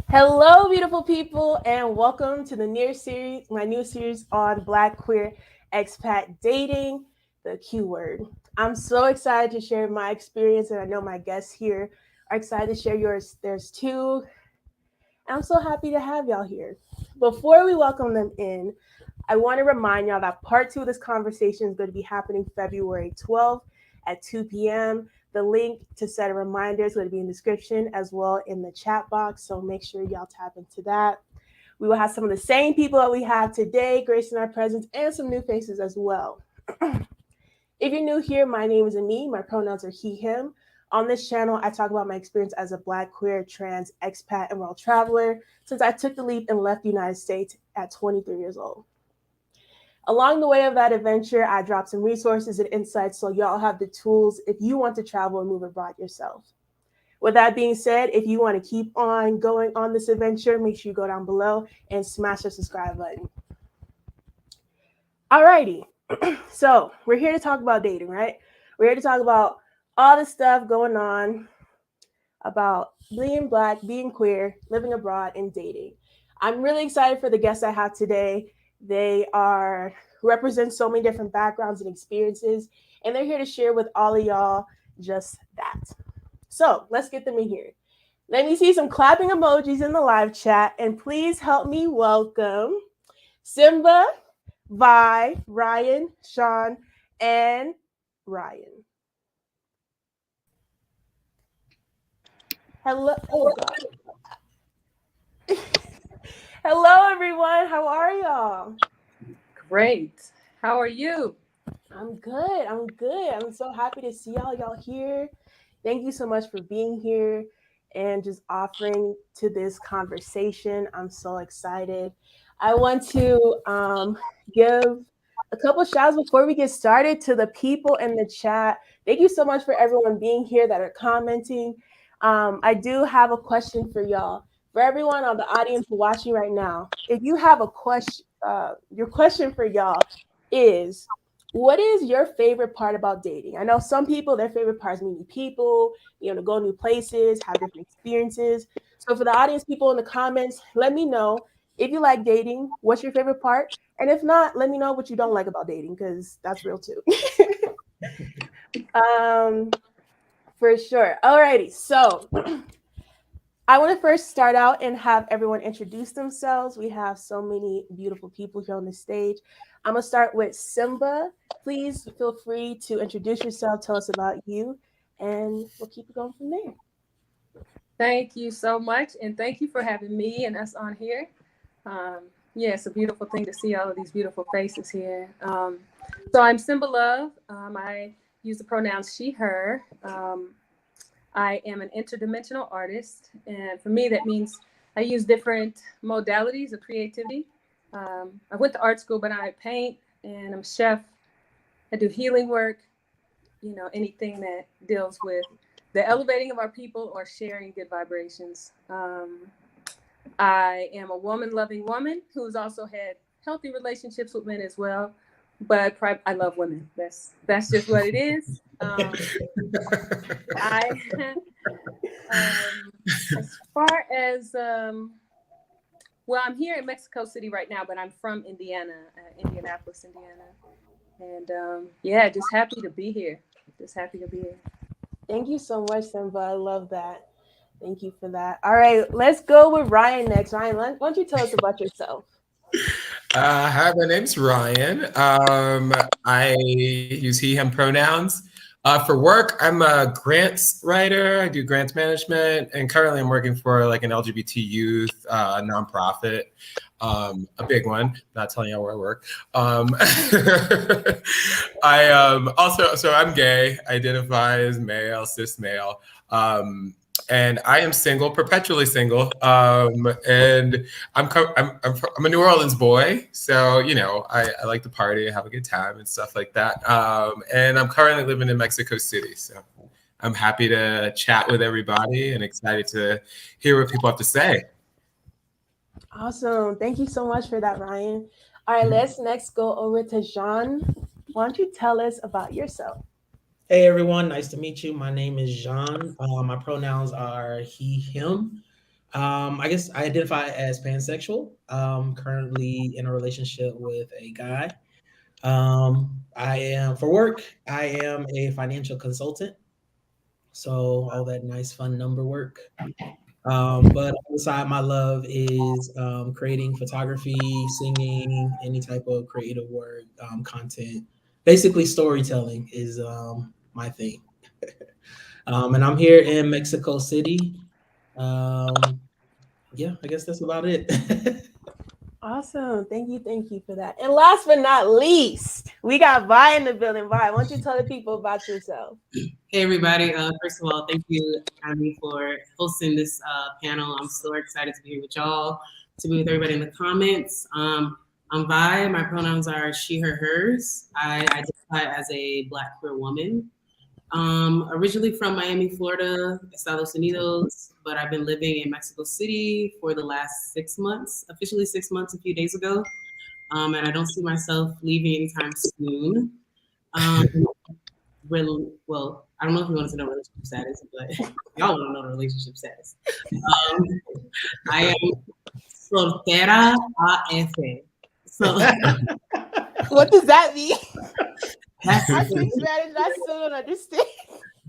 Hello, beautiful people, and welcome to my new series on Black Queer Expat Dating, the Q word. I'm so excited to share my experience, and I know my guests here are excited to share yours. There's two, and I'm so happy to have y'all here. Before we welcome them in, I want to remind y'all that part two of this conversation is going to be happening February 12th at 2 p.m. The link to set a reminder is going to be in the description as well in the chat box. So make sure y'all tap into that. We will have some of the same people that we have today gracing our presence and some new faces as well. If you're new here, my name is Ami. My pronouns are he, him. On this channel, I talk about my experience as a Black, queer, trans, expat, and world traveler since I took the leap and left the United States at 23 years old. Along the way of that adventure, I dropped some resources and insights so y'all have the tools if you want to travel and move abroad yourself. With that being said, if you want to keep on going on this adventure, make sure you go down below and smash the subscribe button. Alrighty, so we're here to talk about dating, right? We're here to talk about all the stuff going on about being Black, being queer, living abroad, and dating. I'm really excited for the guests I have today. They represent so many different backgrounds and experiences, and they're here to share with all of y'all just that. So let's get them in here. Let me see some clapping emojis in the live chat, and please help me welcome Semba, Vi, Ryan, Sean, and Ryan. Hello. Oh God. Hello, everyone. How are y'all? Great. How are you? I'm good. I'm good. I'm so happy to see y'all here. Thank you so much for being here and just offering to this conversation. I'm so excited. I want to give a couple shouts before we get started to the people in the chat. Thank you so much for everyone being here that are commenting. I do have a question for y'all. For everyone on the audience watching right now, if you have a question, your question for y'all is, what is your favorite part about dating? I know some people, their favorite part is meeting people, go new places, have different experiences. So for the audience, people in the comments, let me know if you like dating, what's your favorite part? And if not, let me know what you don't like about dating, because that's real too. For sure. Alrighty, so I want to first start out and have everyone introduce themselves. We have so many beautiful people here on the stage. I'm going to start with Semba. Please feel free to introduce yourself, tell us about you, and we'll keep it going from there. Thank you so much. And thank you for having me and us on here. Yeah, it's a beautiful thing to see all of these beautiful faces here. So I'm Semba Love. I use the pronouns she, her. I am an interdimensional artist. And for me, that means I use different modalities of creativity. I went to art school, but I paint and I'm a chef. I do healing work, anything that deals with the elevating of our people or sharing good vibrations. I am a woman-loving woman who's also had healthy relationships with men as well. But I love women. That's just what it is. As far as well, I'm here in Mexico City right now, but I'm from Indiana, Indianapolis, Indiana. And yeah, just happy to be here. Thank you so much, Semba. I love that. Thank you for that. All right, let's go with Ryan next. Ryan, why don't you tell us about yourself? Hi, my name's Ryan. I use he, him pronouns. For work, I'm a grants writer. I do grants management, and currently I'm working for like an LGBT youth nonprofit, a big one. Not telling you where I work. So I'm gay. I identify as male, cis male. And I am single, perpetually single. And I'm a New Orleans boy, so I like to party, have a good time, and stuff like that. And I'm currently living in Mexico City, so I'm happy to chat with everybody and excited to hear what people have to say. Awesome. Thank you so much for that, Ryan. All right, let's next go over to Jean. Why don't you tell us about yourself? Hey everyone, nice to meet you. My name is Jean. My pronouns are he, him. I guess I identify as pansexual. Currently in a relationship with a guy. I am for work. I am a financial consultant. So all that nice fun number work. But on the side, my love is creating photography, singing, any type of creative work, content. Basically, storytelling is my thing. And I'm here in Mexico City. Um, yeah, I guess that's about it. Awesome. Thank you for that. And last but not least, we got Vi in the building. Vi, why don't you tell the people about yourself? Hey everybody! First of all, thank you, Amy, for hosting this panel. I'm so excited to be here with y'all, to be with everybody in the comments. I'm Vi. My pronouns are she, her, hers. I identify as a Black queer woman. Originally from Miami, Florida, Estados Unidos, but I've been living in Mexico City for the last 6 months, officially 6 months a few days ago. And I don't see myself leaving anytime soon. Well, I don't know if you want to know relationship status, but y'all want to know the relationship status. I am soltera AF. So What does that mean? that's, I speak Spanish and I still don't understand.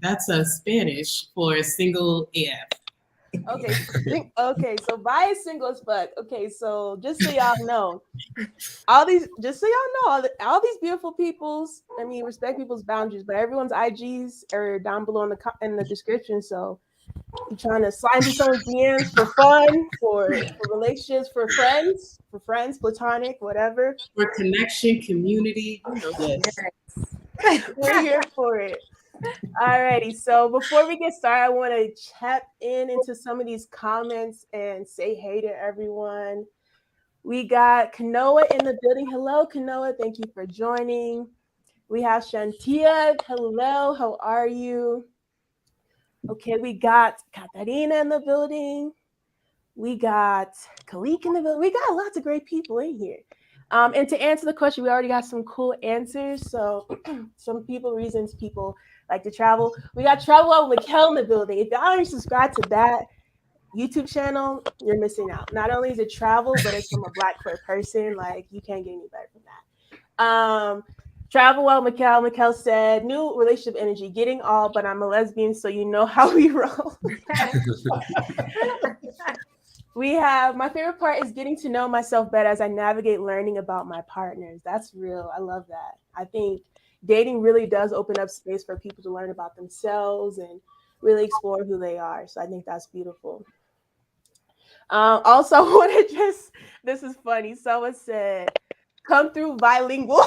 that's a Spanish for single AF. Okay, so Vi is single as fuck. Okay, so just so y'all know, all these these beautiful people's, I mean, respect people's boundaries, but everyone's IGs are down below in the description. So you're trying to slide into someone's DMs for fun, for relationships, for friends, platonic, whatever. For connection, community, Yes. We're here for it. Alrighty, so before we get started, I want to chat into some of these comments and say hey to everyone. We got Kanoa in the building. Hello, Kanoa. Thank you for joining. We have Shantia. Hello, how are you? Okay, we got Katarina in the building. We got Kalik in the building. We got lots of great people in here. And to answer the question, we already got some cool answers. So some reasons people like to travel. We got Travel Out with Mikkel in the building. If y'all aren't subscribed to that YouTube channel, you're missing out. Not only is it travel, but it's from a Black queer person. Like, you can't get any better than that. Travel Well Mikkel. Mikkel said, new relationship energy, getting all, but I'm a lesbian, so you know how we roll. We have, my favorite part is getting to know myself better as I navigate learning about my partners. That's real. I love that. I think dating really does open up space for people to learn about themselves and really explore who they are. So I think that's beautiful. Also, I want to this is funny. Someone said, come through bilingual.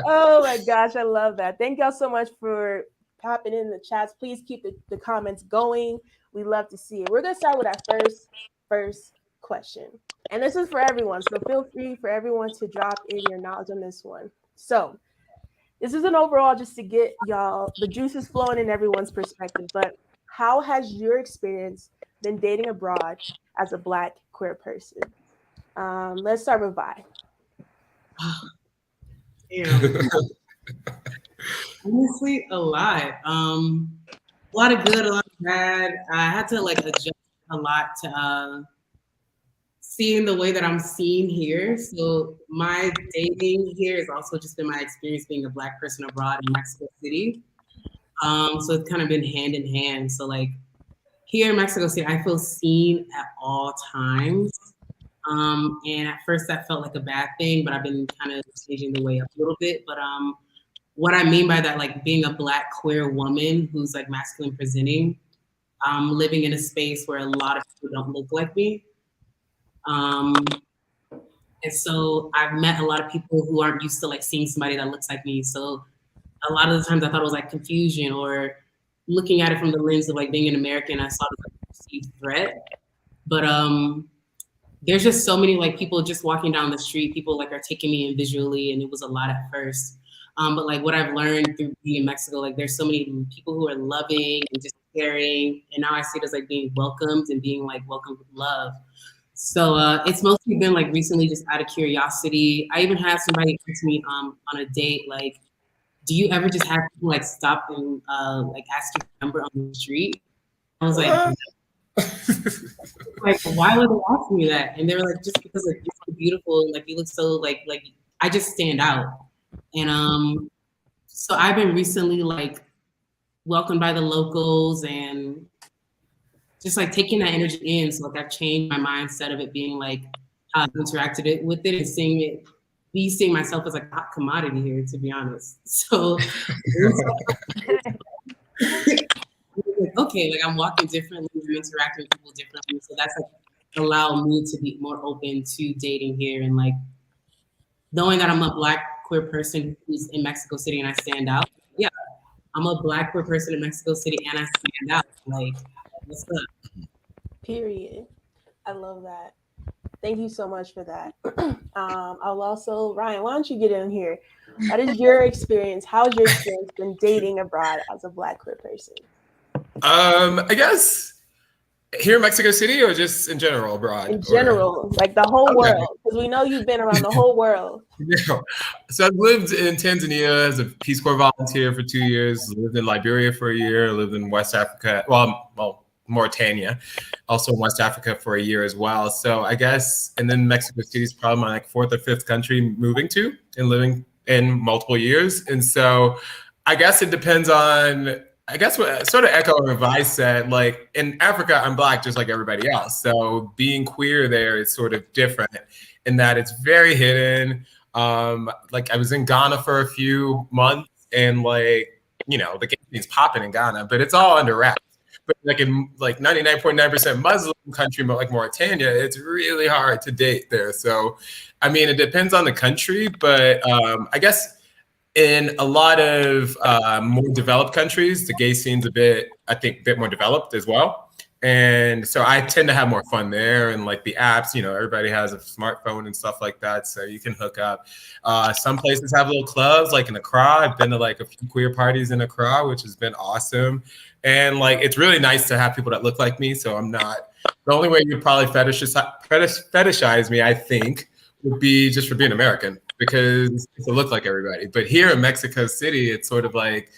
Oh my gosh, I love that. Thank y'all so much for popping in the chats. Please keep the comments going. We love to see it. We're going to start with our first question. And this is for everyone. So feel free for everyone to drop in your knowledge on this one. So this is an overall just to get y'all the juices flowing in everyone's perspective. But how has your experience been dating abroad as a Black queer person? Let's start with Vi. Honestly, a lot. A lot of good, a lot of bad. I had to adjust a lot to seeing the way that I'm seen here. So my dating here has also just been my experience being a Black person abroad in Mexico City. So it's kind of been hand in hand. So here in Mexico City, I feel seen at all times. And at first that felt like a bad thing, but I've been kind of changing the way up a little bit. But what I mean by that, being a Black queer woman who's masculine presenting, living in a space where a lot of people don't look like me. And so I've met a lot of people who aren't used to seeing somebody that looks like me. So a lot of the times I thought it was confusion, or looking at it from the lens of being an American, I saw it as a perceived threat. But there's just so many people just walking down the street, people are taking me in visually, and it was a lot at first. But what I've learned through being in Mexico, there's so many people who are loving and just caring, and now I see it as being welcomed and being welcomed with love. So it's mostly been recently just out of curiosity. I even had somebody ask me on a date, do you ever just have people stop and ask your number on the street? I was like, why would they ask me that? And they were like, just because like, you're so beautiful, like you look so like I just stand out. And so I've been recently like welcomed by the locals and just like taking that energy in. So like I've changed my mindset of it being like how I've interacted with it and seeing myself as like a hot commodity here, to be honest. So okay, like I'm walking differently, I'm interacting with people differently. So that's like allowed me to be more open to dating here and like knowing that I'm a Black queer person who's in Mexico City and I stand out. Yeah, I'm a Black queer person in Mexico City and I stand out. Like, what's up? Period. I love that. Thank you so much for that. I'll also, Ryan, why don't you get in here? What is your experience? How's your experience been dating abroad as a Black queer person? I guess here in Mexico City or just in general abroad? In general, like the whole world, because we know you've been around the whole world. Yeah. So I've lived in Tanzania as a Peace Corps volunteer for 2 years, lived in Liberia for a year, lived in West Africa, well, Mauritania, also in West Africa for a year as well. So I guess, and then Mexico City is probably my like 4th or 5th country moving to and living in multiple years. And so I guess it depends on, I guess what sort of echoing what Vi said, like in Africa, I'm Black just like everybody else. So being queer there is sort of different in that it's very hidden. Like I was in Ghana for a few months and like, you know, the gay scene's popping in Ghana, but it's all under wraps. But like in like 99.9% Muslim country, like Mauritania, it's really hard to date there. So, I mean, it depends on the country, but I guess in a lot of more developed countries, the gay scene's a bit more developed as well. And so I tend to have more fun there, and like the apps, you know, everybody has a smartphone and stuff like that, so you can hook up. Some places have little clubs, like in Accra. I've been to like a few queer parties in Accra, which has been awesome. And like, it's really nice to have people that look like me. So I'm not, the only way you'd probably fetishize me, I think, would be just for being American, because to look like everybody. But here in Mexico City, it's sort of like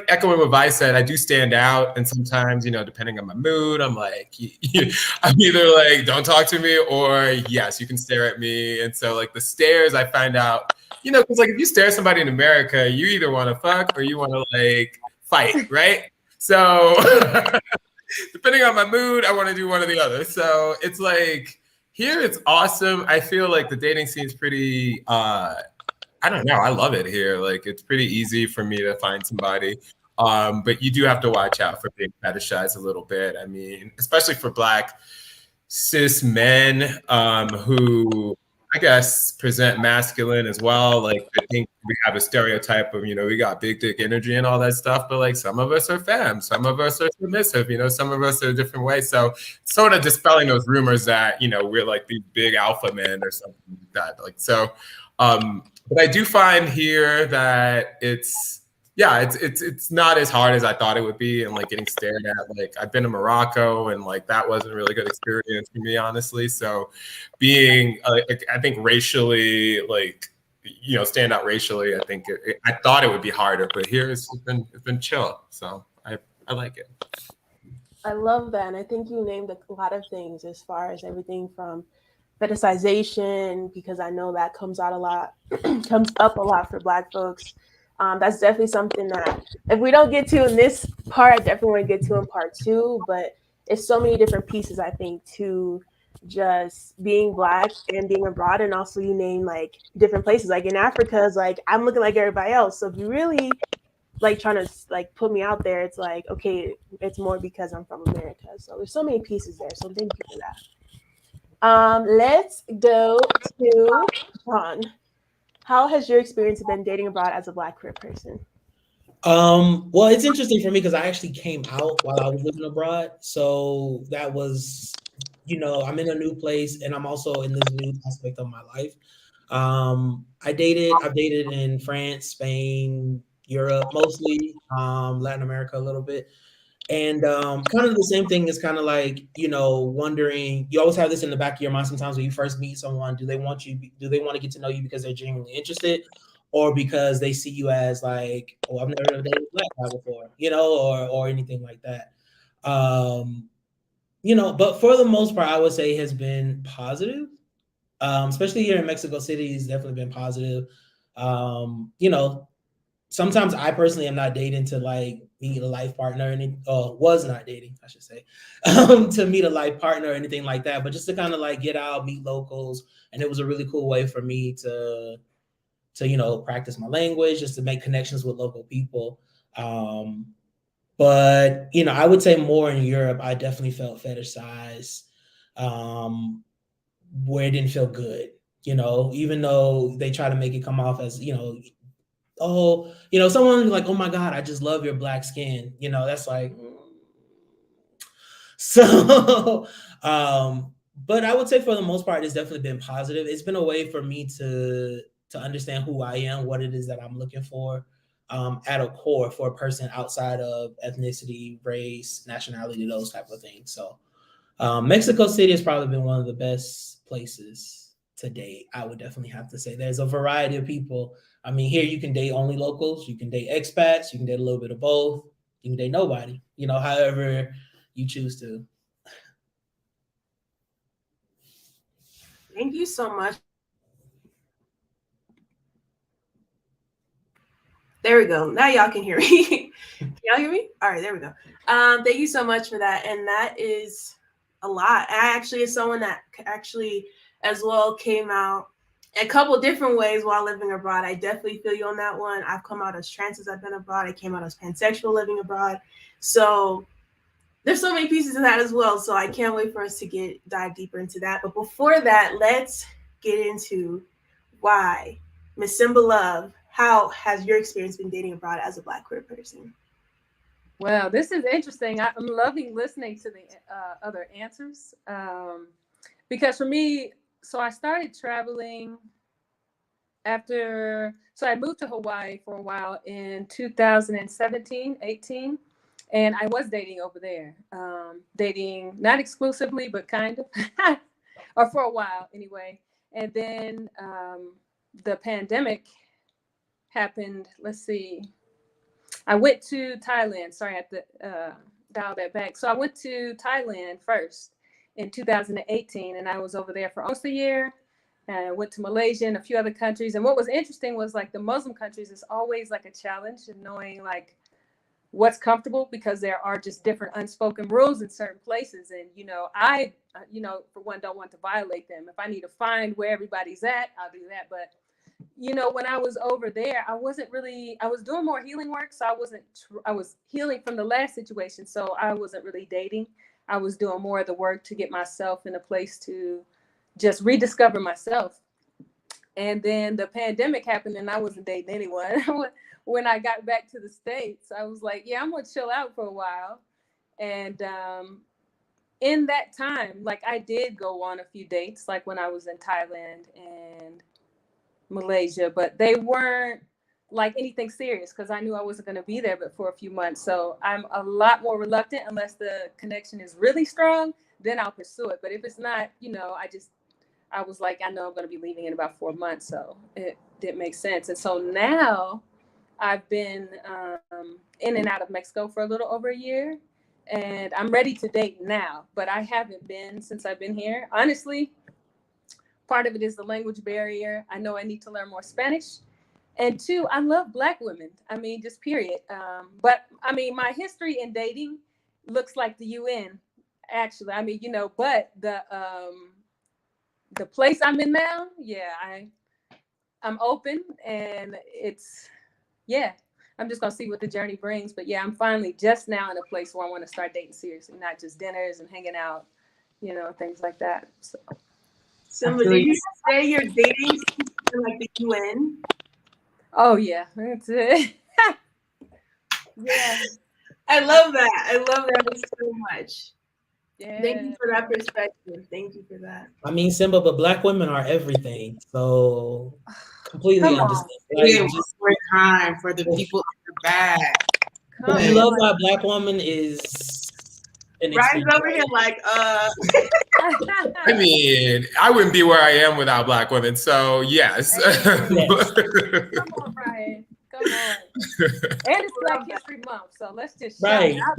echoing what Vi said, I do stand out. And sometimes, you know, depending on my mood, I'm like, I'm either like, don't talk to me, or yes, you can stare at me. And so like the stares, I find out, you know, because like if you stare at somebody in America, you either want to fuck or you want to like fight, right? So depending on my mood, I want to do one or the other. So it's like, here it's awesome. I feel like the dating scene is pretty, I don't know. I love it here. Like it's pretty easy for me to find somebody. But you do have to watch out for being fetishized a little bit. I mean, especially for Black cis men who I guess present masculine as well. Like I think we have a stereotype of, you know, we got big dick energy and all that stuff, but like some of us are femme, some of us are submissive, you know, some of us are a different way. So sort of dispelling those rumors that, you know, we're like these big alpha men or something like that. Like so but I do find here that it's not as hard as I thought it would be, and like getting stared at. Like I've been to Morocco, and like that wasn't a really good experience for me, honestly. So being, I think racially, like, you know, stand out racially, I think I thought it would be harder, but here it's been chill. So I like it. I love that, and I think you named a lot of things as far as everything from fetishization, because I know that comes up a lot for Black folks. That's definitely something that if we don't get to in this part, I definitely want to get to in part 2, but it's so many different pieces, I think, to just being Black and being abroad. And also you name like different places, like in Africa, it's like, I'm looking like everybody else. So if you really like trying to like put me out there, it's like, okay, it's more because I'm from America. So there's so many pieces there. So thank you for that. Let's go to Sean. How has your experience been dating abroad as a Black queer person? Well, it's interesting for me because I actually came out while I was living abroad. So that was, you know, I'm in a new place and I'm also in this new aspect of my life. I've dated in France, Spain, Europe, mostly, Latin America a little bit. And kind of the same thing is kind of like, you know, wondering, you always have this in the back of your mind sometimes when you first meet someone, do they want to get to know you because they're genuinely interested, or because they see you as like, oh, I've never dated a Black guy before, you know, or anything like that. But for the most part, I would say has been positive. Especially here in Mexico City, it's definitely been positive. Sometimes I personally am not dating to like meet a life partner, was not dating, I should say, to meet a life partner or anything like that, but just to kind of like get out, meet locals. And it was a really cool way for me to practice my language, just to make connections with local people. But I would say more in Europe, I definitely felt fetishized, where it didn't feel good, even though they try to make it come off as, someone like, oh my God, I just love your black skin. That's like, so, but I would say for the most part, it's definitely been positive. It's been a way for me to understand who I am, what it is that I'm looking for, at a core for a person outside of ethnicity, race, nationality, those type of things. So Mexico City has probably been one of the best places to date. I would definitely have to say there's a variety of people. I mean, here you can date only locals, you can date expats, you can date a little bit of both, you can date nobody, however you choose to. Thank you so much. There we go. Now y'all can hear me. Can y'all hear me? All right, there we go. Thank you so much for that. And that is a lot. I actually is someone that actually as well came out a couple different ways while living abroad. I definitely feel you on that one. I've come out as trans as I've been abroad. I came out as pansexual living abroad. So there's so many pieces of that as well. So I can't wait for us to dive deeper into that. But before that, let's get into why. Miss Semba Love, how has your experience been dating abroad as a Black queer person? Well, this is interesting. I'm loving listening to the other answers, because for me, so I started traveling so I moved to Hawaii for a while in 2017, 18, and I was dating over there, dating not exclusively, but kind of, or for a while anyway. And then the pandemic happened. Let's see. I went to Thailand. Sorry, I have to dial that back. So I went to Thailand first in 2018, and I was over there for almost a year. And I went to Malaysia and a few other countries. And what was interesting was like the Muslim countries is always like a challenge in knowing like what's comfortable, because there are just different unspoken rules in certain places. And, I, for one, don't want to violate them. If I need to find where everybody's at, I'll do that. But when I was over there, I was doing more healing work. So I was healing from the last situation. So I wasn't really dating. I was doing more of the work to get myself in a place to just rediscover myself. And then the pandemic happened and I wasn't dating anyone. When I got back to the States, I was like, yeah, I'm going to chill out for a while. And in that time, like I did go on a few dates, like when I was in Thailand and Malaysia, but they weren't like anything serious because I knew I wasn't going to be there but for a few months. So I'm a lot more reluctant unless the connection is really strong, then I'll pursue it. But if it's not, I was like, I know I'm going to be leaving in about 4 months. So it didn't make sense. And so now I've been in and out of Mexico for a little over a year, and I'm ready to date now, but I haven't been since I've been here. Honestly, part of it is the language barrier. I know I need to learn more Spanish. And 2, I love Black women. I mean, just period. But I mean, my history in dating looks like the UN, actually. I mean, but the place I'm in now, yeah, I'm open, and I'm just gonna see what the journey brings. But yeah, I'm finally just now in a place where I want to start dating seriously, not just dinners and hanging out, things like that. So did you say you're dating like the UN? Oh yeah, that's it. Yeah, I love that. I love that so much. Yeah. Thank you for that perspective. Thank you for that. I mean, Semba, but Black women are everything. So completely understand. Like, just more time for the people in the back. You love why Black woman is an Ryan's over here like, I mean, I wouldn't be where I am without Black women. So yes. Come on, Ryan. Come on. And it's Black History Month, so let's just shout out.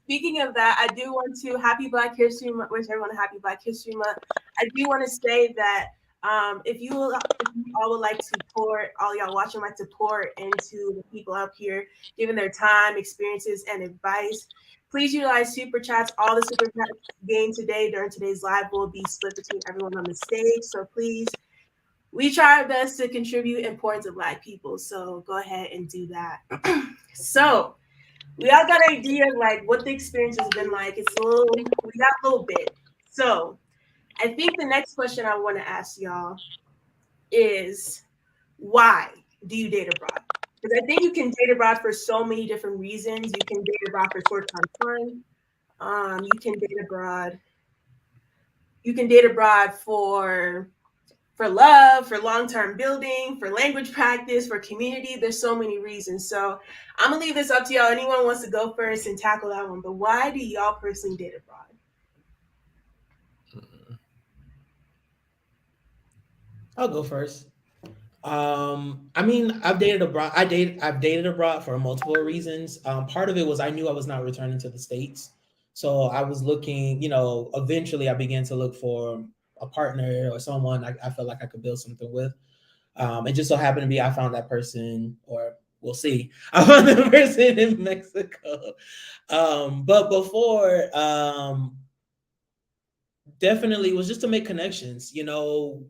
Speaking of that, I do want to happy Black History Month. Wish everyone a happy Black History Month. I do want to say that if you all would like to pour, all y'all watching like to pour into the people up here, giving their time, experiences, and advice, please utilize super chats. All the super chats gained today during today's live will be split between everyone on the stage. So please, we try our best to contribute important to Black people. So go ahead and do that. So we all got an idea of like what the experience has been like. It's a little, we got a little bit. So I think the next question I want to ask y'all is, why do you date abroad? Because I think you can date abroad for so many different reasons. You can date abroad for short-term fun. You can date abroad. You can date abroad for love, for long-term building, for language practice, for community. There's so many reasons. So I'm gonna leave this up to y'all. Anyone wants to go first and tackle that one. But why do y'all personally date abroad? I'll go first. I mean, I've dated abroad. I've dated abroad for multiple reasons. Part of it was I knew I was not returning to the States. So I was looking, eventually I began to look for a partner or someone I felt like I could build something with. It just so happened to be I found that person, or we'll see. I found that person in Mexico. But before, definitely it was just to make connections,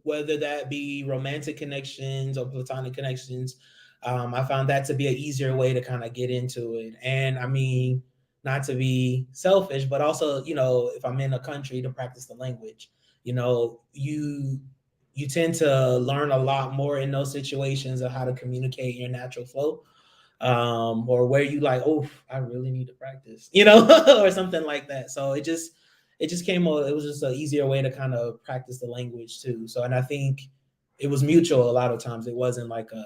whether that be romantic connections or platonic connections. I found that to be an easier way to kind of get into it. And I mean, not to be selfish, but also, if I'm in a country, to practice the language. You tend to learn a lot more in those situations of how to communicate your natural flow, or where you like, oh, I really need to practice, or something like that. So it just came. It was just an easier way to kind of practice the language too. So, and I think it was mutual a lot of times. It wasn't like a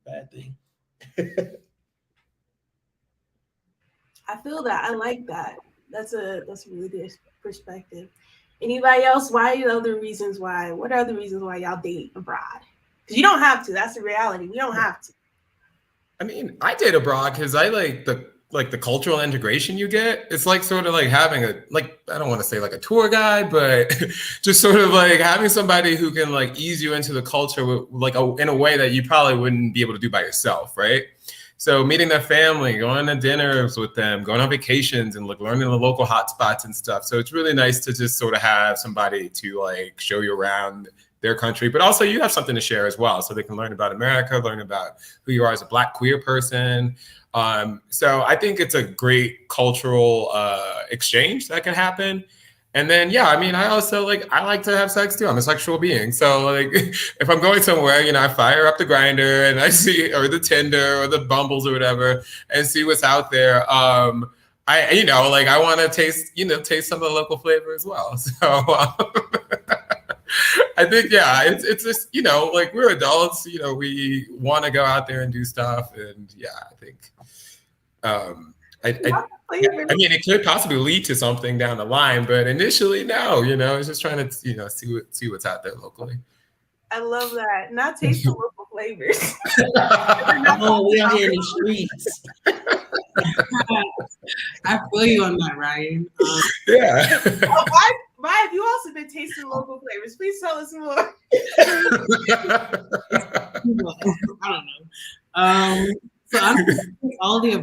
bad thing. I feel that. I like that. That's a really good perspective. Anybody else? Why are other reasons why? What are the reasons why y'all date abroad? Because you don't have to. That's the reality. We don't have to. I mean, I date abroad because I like the cultural integration you get. It's like sort of like having I don't want to say like a tour guide, but just sort of like having somebody who can like ease you into the culture in a way that you probably wouldn't be able to do by yourself, right? So meeting their family, going to dinners with them, going on vacations, and like learning the local hotspots and stuff. So it's really nice to just sort of have somebody to like show you around their country, but also you have something to share as well. So they can learn about America, learn about who you are as a Black queer person. So I think it's a great cultural exchange that can happen. And then, yeah, I mean, I also I like to have sex too. I'm a sexual being. So like if I'm going somewhere, I fire up the Grinder and I see, or the Tinder or the Bumbles or whatever, and see what's out there. I want to taste some of the local flavor as well. So I think, yeah, it's just, we're adults, we want to go out there and do stuff. And yeah, I think, I mean, it could possibly lead to something down the line, but initially, no, it's just trying to, see what's out there locally. I love that. Not taste the local flavors. Oh, we out here in the streets. I feel you on that, Ryan. Yeah. Why have you also been tasting local flavors? Please tell us more. I don't know. So I'm all of the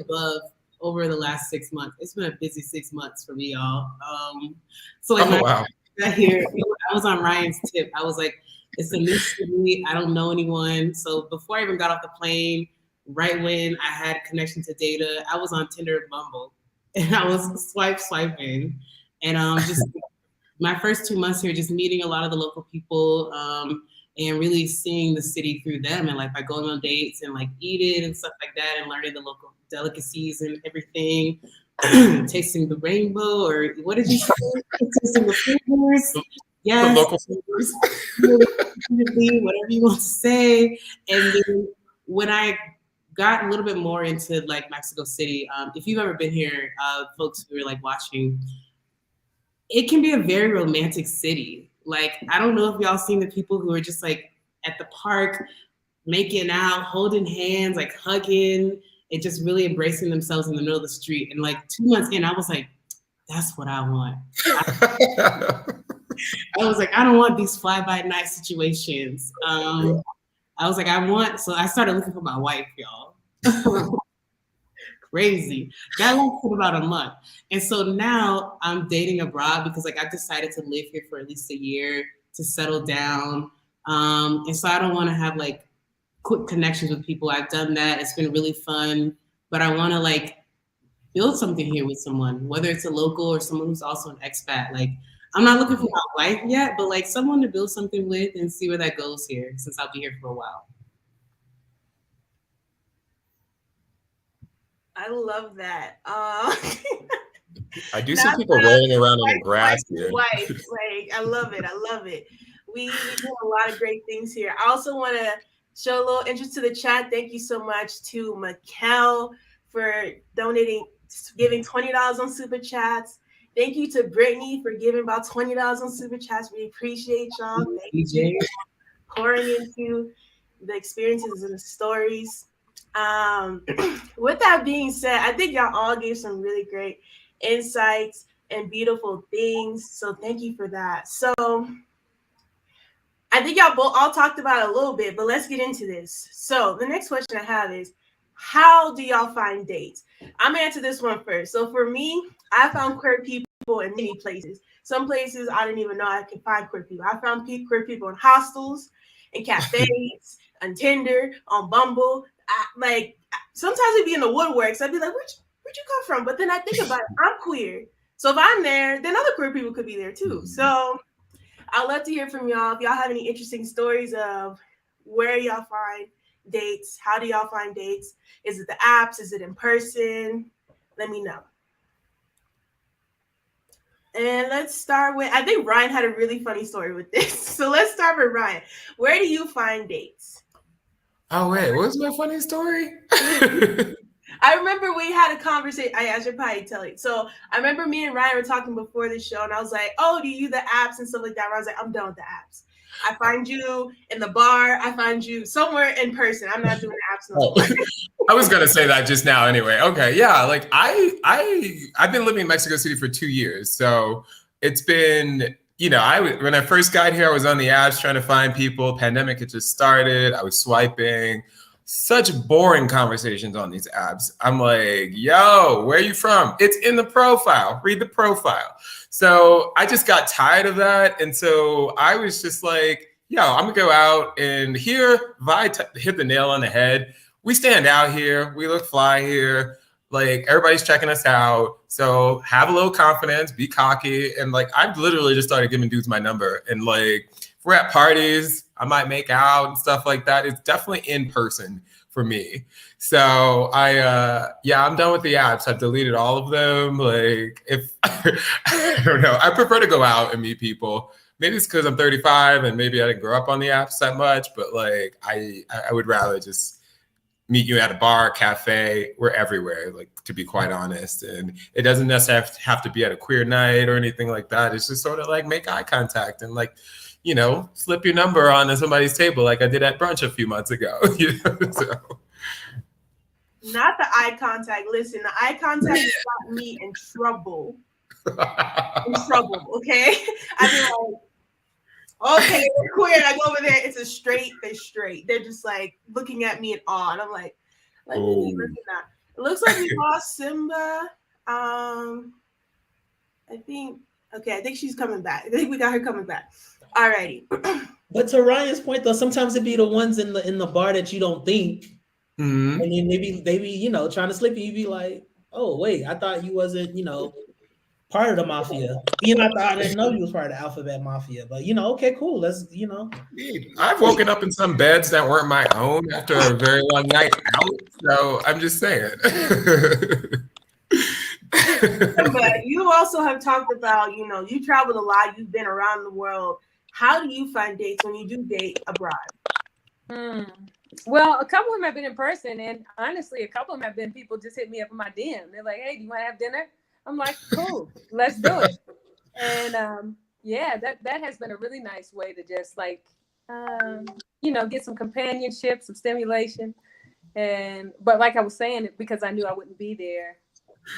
above over the last 6 months. It's been a busy 6 months for me, y'all. Wow. Here, I was on Ryan's tip. I was like, it's a new city. I don't know anyone. So before I even got off the plane, right when I had connection to data, I was on Tinder and Bumble, and I was swiping. And just my first 2 months here, just meeting a lot of the local people, and really seeing the city through them, and by going on dates and eating and stuff like that, and learning the local delicacies and everything, tasting the rainbow, or what did you say? Tasting the flavors. Yes. The local flavors. Whatever you want to say. And then when I got a little bit more into Mexico City, if you've ever been here, folks who are watching, it can be a very romantic city. I don't know if y'all seen the people who are just at the park, making out, holding hands, hugging. and just really embracing themselves in the middle of the street. And like 2 months in, I was like, that's what I want. I was like, I don't want these fly-by-night situations. I was like, so I started looking for my wife, y'all. Crazy. That lasted about a month. And so now I'm dating abroad because like I've decided to live here for at least a year to settle down. And so I don't want to have like quick connections with people. I've done that. It's been really fun, but I want to like build something here with someone, whether it's a local or someone who's also an expat. Like I'm not looking for my wife yet, but like someone to build something with and see where that goes here since I'll be here for a while. I love that. I do see people rolling around in the grass here. Wife. Like, I love it. I love it. We do a lot of great things here. I also want to show a little interest to the chat. Thank you so much to Mikkel for giving $20 on Super Chats. Thank you to Brittany for giving about $20 on Super Chats. We appreciate y'all. Thank you for pouring into the experiences and the stories. With that being said, I think y'all all gave some really great insights and beautiful things. So thank you for that. So I think y'all all talked about it a little bit, but let's get into this. So the next question I have is, how do y'all find dates? I'm gonna answer this one first. So for me, I found queer people in many places. Some places I didn't even know I could find queer people. I found queer people in hostels, in cafes, on Tinder, on Bumble. Sometimes we'd be in the woodworks. I'd be like, where'd you come from? But then I think about it, I'm queer. So if I'm there, then other queer people could be there too. So I'd love to hear from y'all. If y'all have any interesting stories of where y'all find dates, how do y'all find dates? Is it the apps? Is it in person? Let me know. And let's start with, I think Ryan had a really funny story with this. So let's start with Ryan. Where do you find dates? Oh, wait, what was my funny story? I remember we had a conversation. I should probably tell you. So I remember me and Ryan were talking before the show, and I was like, oh, do you use the apps and stuff like that? Ryan's like, I'm done with the apps. I find you in the bar. I find you somewhere in person. I'm not doing the apps no more. I was gonna say that just now anyway. Okay, yeah, like I've been living in Mexico City for 2 years, so it's been, you know, when I first got here, I was on the apps trying to find people. Pandemic had just started. I was swiping. Such boring conversations on these apps. I'm like, yo, where are you from? It's in the profile. Read the profile. So I just got tired of that. And so I was just like, yo, I'm gonna go out, and here, Vi hit the nail on the head. We stand out here. We look fly here. Like, everybody's checking us out. So have a little confidence, be cocky. And like, I've literally just started giving dudes my number. And like, if we're at parties, I might make out and stuff like that. It's definitely in person for me. So I'm done with the apps. I've deleted all of them. Like, if I don't know, I prefer to go out and meet people. Maybe it's because I'm 35 and maybe I didn't grow up on the apps that much, but like, I would rather just meet you at a bar, cafe. We're everywhere, like, to be quite honest. And it doesn't necessarily have to be at a queer night or anything like that. It's just sort of like make eye contact and like, you know, slip your number onto somebody's table like I did at brunch a few months ago. You know? So. Not the eye contact. Listen, the eye contact got me in trouble. Okay? I'd be like, okay, we're queer. I go over there. It's a straight. They're straight. They're just like looking at me in awe. And I'm like, let me look at that. It looks like we lost Semba. I think she's coming back. I think we got her coming back. Alrighty. But to Ryan's point, though, sometimes it be the ones in the bar that you don't think, and then they be you know, trying to slip you. You be like, oh wait, I thought you wasn't, you know, part of the mafia. You know, I didn't know you was part of the alphabet mafia. But you know, okay, cool. Let's, you know. I've woken up in some beds that weren't my own after a very long night out. So I'm just saying. But you also have talked about, you know, you traveled a lot. You've been around the world. How do you find dates when you do date abroad? Well, a couple of them have been in person, and honestly, a couple of them have been people just hit me up in my DM. They're like, "Hey, do you want to have dinner?" I'm like, "Cool, let's do it." And that has been a really nice way to just like, you know, get some companionship, some stimulation, But like I was saying, because I knew I wouldn't be there,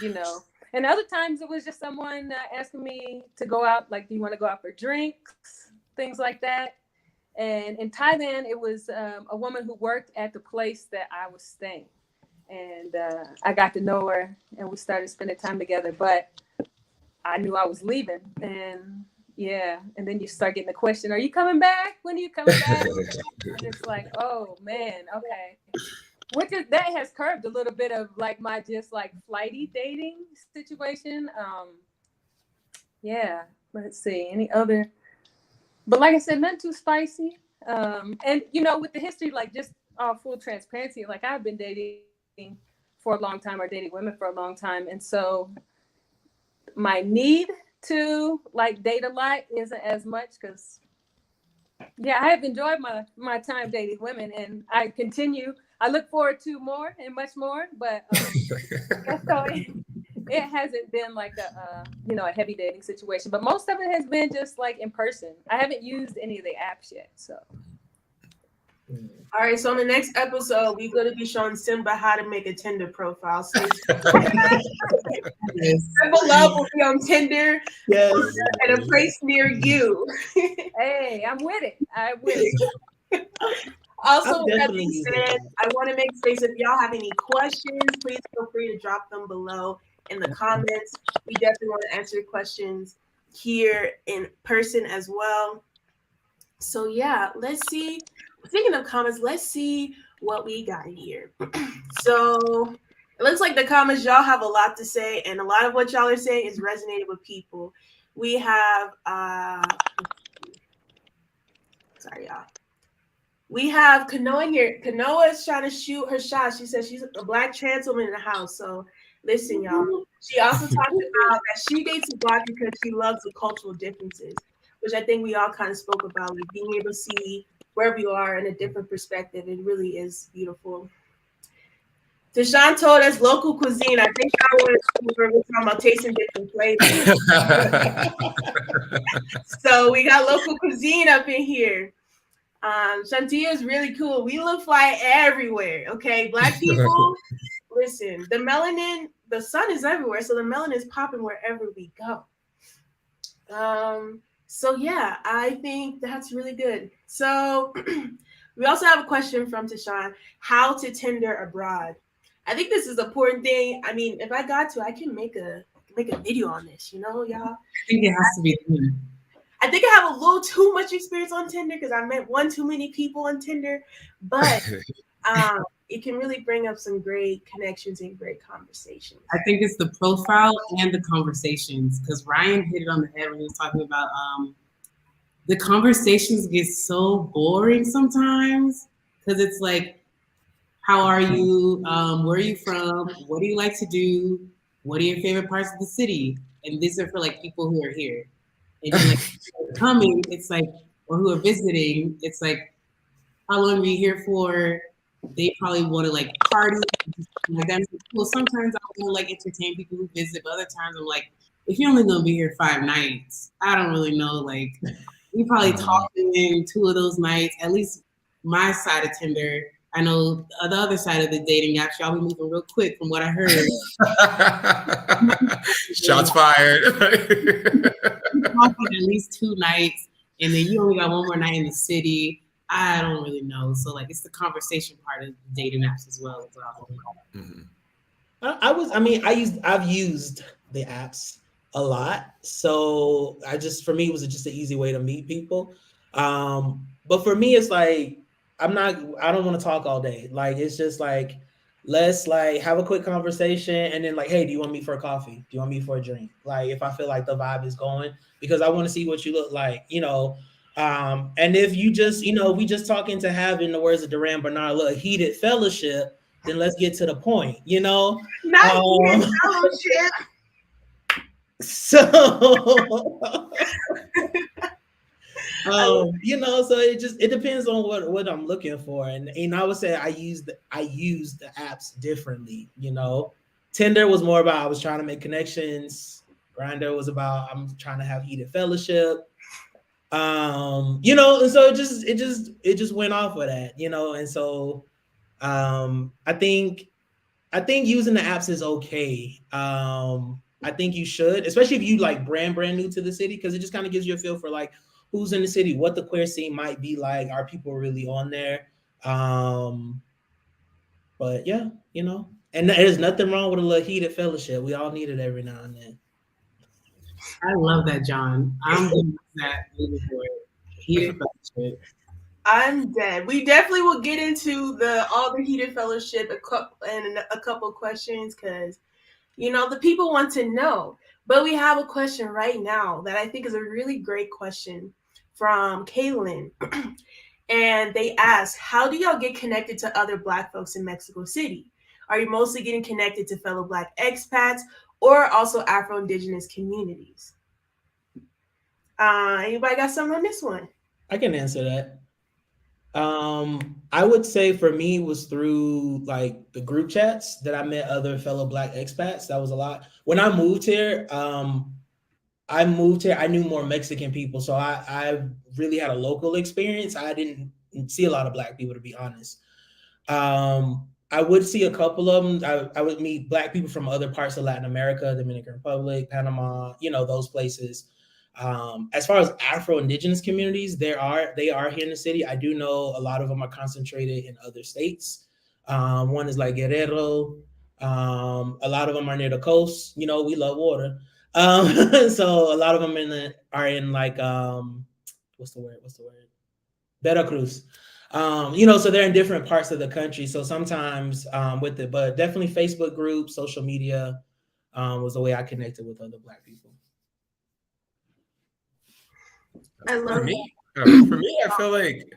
you know. And other times it was just someone asking me to go out, like, do you want to go out for drinks, things like that. And in Thailand, it was a woman who worked at the place that I was staying. And I got to know her, and we started spending time together. But I knew I was leaving. And yeah, and then you start getting the question, are you coming back? When are you coming back? And it's like, oh, man, okay. That has curbed a little bit of like my just like flighty dating situation. Yeah, let's see, any other, but like I said, nothing too spicy. And you know, with the history, like just full transparency, like I've been dating for a long time, or dating women for a long time, and so my need to like date a lot isn't as much, because yeah, I have enjoyed my time dating women, and I look forward to more and much more, but so it hasn't been like a heavy dating situation, but most of it has been just like in person. I haven't used any of the apps yet, so. All right, so on the next episode, we're going to be showing Semba how to make a Tinder profile. So Semba Love will be on Tinder, yes, at a place near you. Hey, I'm with it. Also, with that being said, I want to make space. If y'all have any questions, please feel free to drop them below in the comments. We definitely want to answer your questions here in person as well. So yeah, let's see. Speaking of comments, let's see what we got here. So it looks like the comments, y'all have a lot to say, and a lot of what y'all are saying is resonated with people. We have sorry, y'all. We have Kanoa here. Kanoa is trying to shoot her shot. She says she's a Black trans woman in the house. So listen, y'all. She also talked about that she dates a Black because she loves the cultural differences, which I think we all kind of spoke about, like being able to see wherever you are in a different perspective. It really is beautiful. Deshaun told us local cuisine. I think I was talking about tasting different flavors. So we got local cuisine up in here. Shantia is really cool. We look fly everywhere. Okay, Black people, listen, the melanin, the sun is everywhere, so the melanin is popping wherever we go. So yeah, I think that's really good. So we also have a question from Tashawn: how to Tinder abroad. I think this is an important thing. I mean, if I got to, I can make a video on this, you know, y'all. I think it has to be. I think I have a little too much experience on Tinder because I met one too many people on Tinder, but it can really bring up some great connections and great conversations. I think it's the profile and the conversations, because Ryan hit it on the head when he was talking about the conversations get so boring sometimes, because it's like, how are you? Where are you from? What do you like to do? What are your favorite parts of the city? And these are for like people who are here. And then like coming, it's like, or who are visiting, it's like, how long are you here for? They probably want to like party like that. Well, sometimes I want to like entertain people who visit, but other times I'm like, if you're only gonna be here 5 nights, I don't really know. Like, we probably talking in 2 of those nights. At least my side of Tinder. I know the other side of the dating apps, y'all be moving real quick from what I heard. Shots fired. Talking at least 2 nights, and then you only got 1 more night in the city. I don't really know. So like, it's the conversation part of dating apps as well. I've used the apps a lot. So for me, it was just an easy way to meet people. But for me, it's like, I don't want to talk all day. Like, it's just like, let's like have a quick conversation and then like, hey, do you want me for a coffee? Do you want me for a drink? Like, if I feel like the vibe is going, because I want to see what you look like, you know. And if you just, you know, we just talking to have, in the words of Duran Bernard, a heated fellowship, then let's get to the point, you know. Not heated fellowship. So you know, so it depends on what I'm looking for. And I would say I use the apps differently, you know. Tinder was more about I was trying to make connections. Grindr was about I'm trying to have heated fellowship. You know, and so it just went off of that, you know, and so I think using the apps is okay. I think you should, especially if you like brand new to the city, because it just kind of gives you a feel for like who's in the city, what the queer scene might be like. Are people really on there? But yeah, and there's nothing wrong with a little heated fellowship. We all need it every now and then. I love that, John. I'm gonna use that moving forward. Heated fellowship. I'm dead. We definitely will get into all the heated fellowship and a couple questions because the people want to know. But we have a question right now that I think is a really great question from Kaylin. And they ask, how do y'all get connected to other Black folks in Mexico City? Are you mostly getting connected to fellow Black expats or also Afro-Indigenous communities? Anybody got something on this one? I can answer that. I would say for me it was through like the group chats that I met other fellow Black expats. That was a lot. When I moved here, I knew more Mexican people, so I really had a local experience. I didn't see a lot of Black people, to be honest. I would see a couple of them. I would meet Black people from other parts of Latin America, Dominican Republic, Panama, those places. As far as Afro-Indigenous communities, they are here in the city. I do know a lot of them are concentrated in other states. One is like Guerrero. A lot of them are near the coast. We love water. So a lot of them are in like what's the word? Veracruz. So they're in different parts of the country. So sometimes with it, but definitely Facebook groups, social media was the way I connected with other Black people. I love For me, I feel like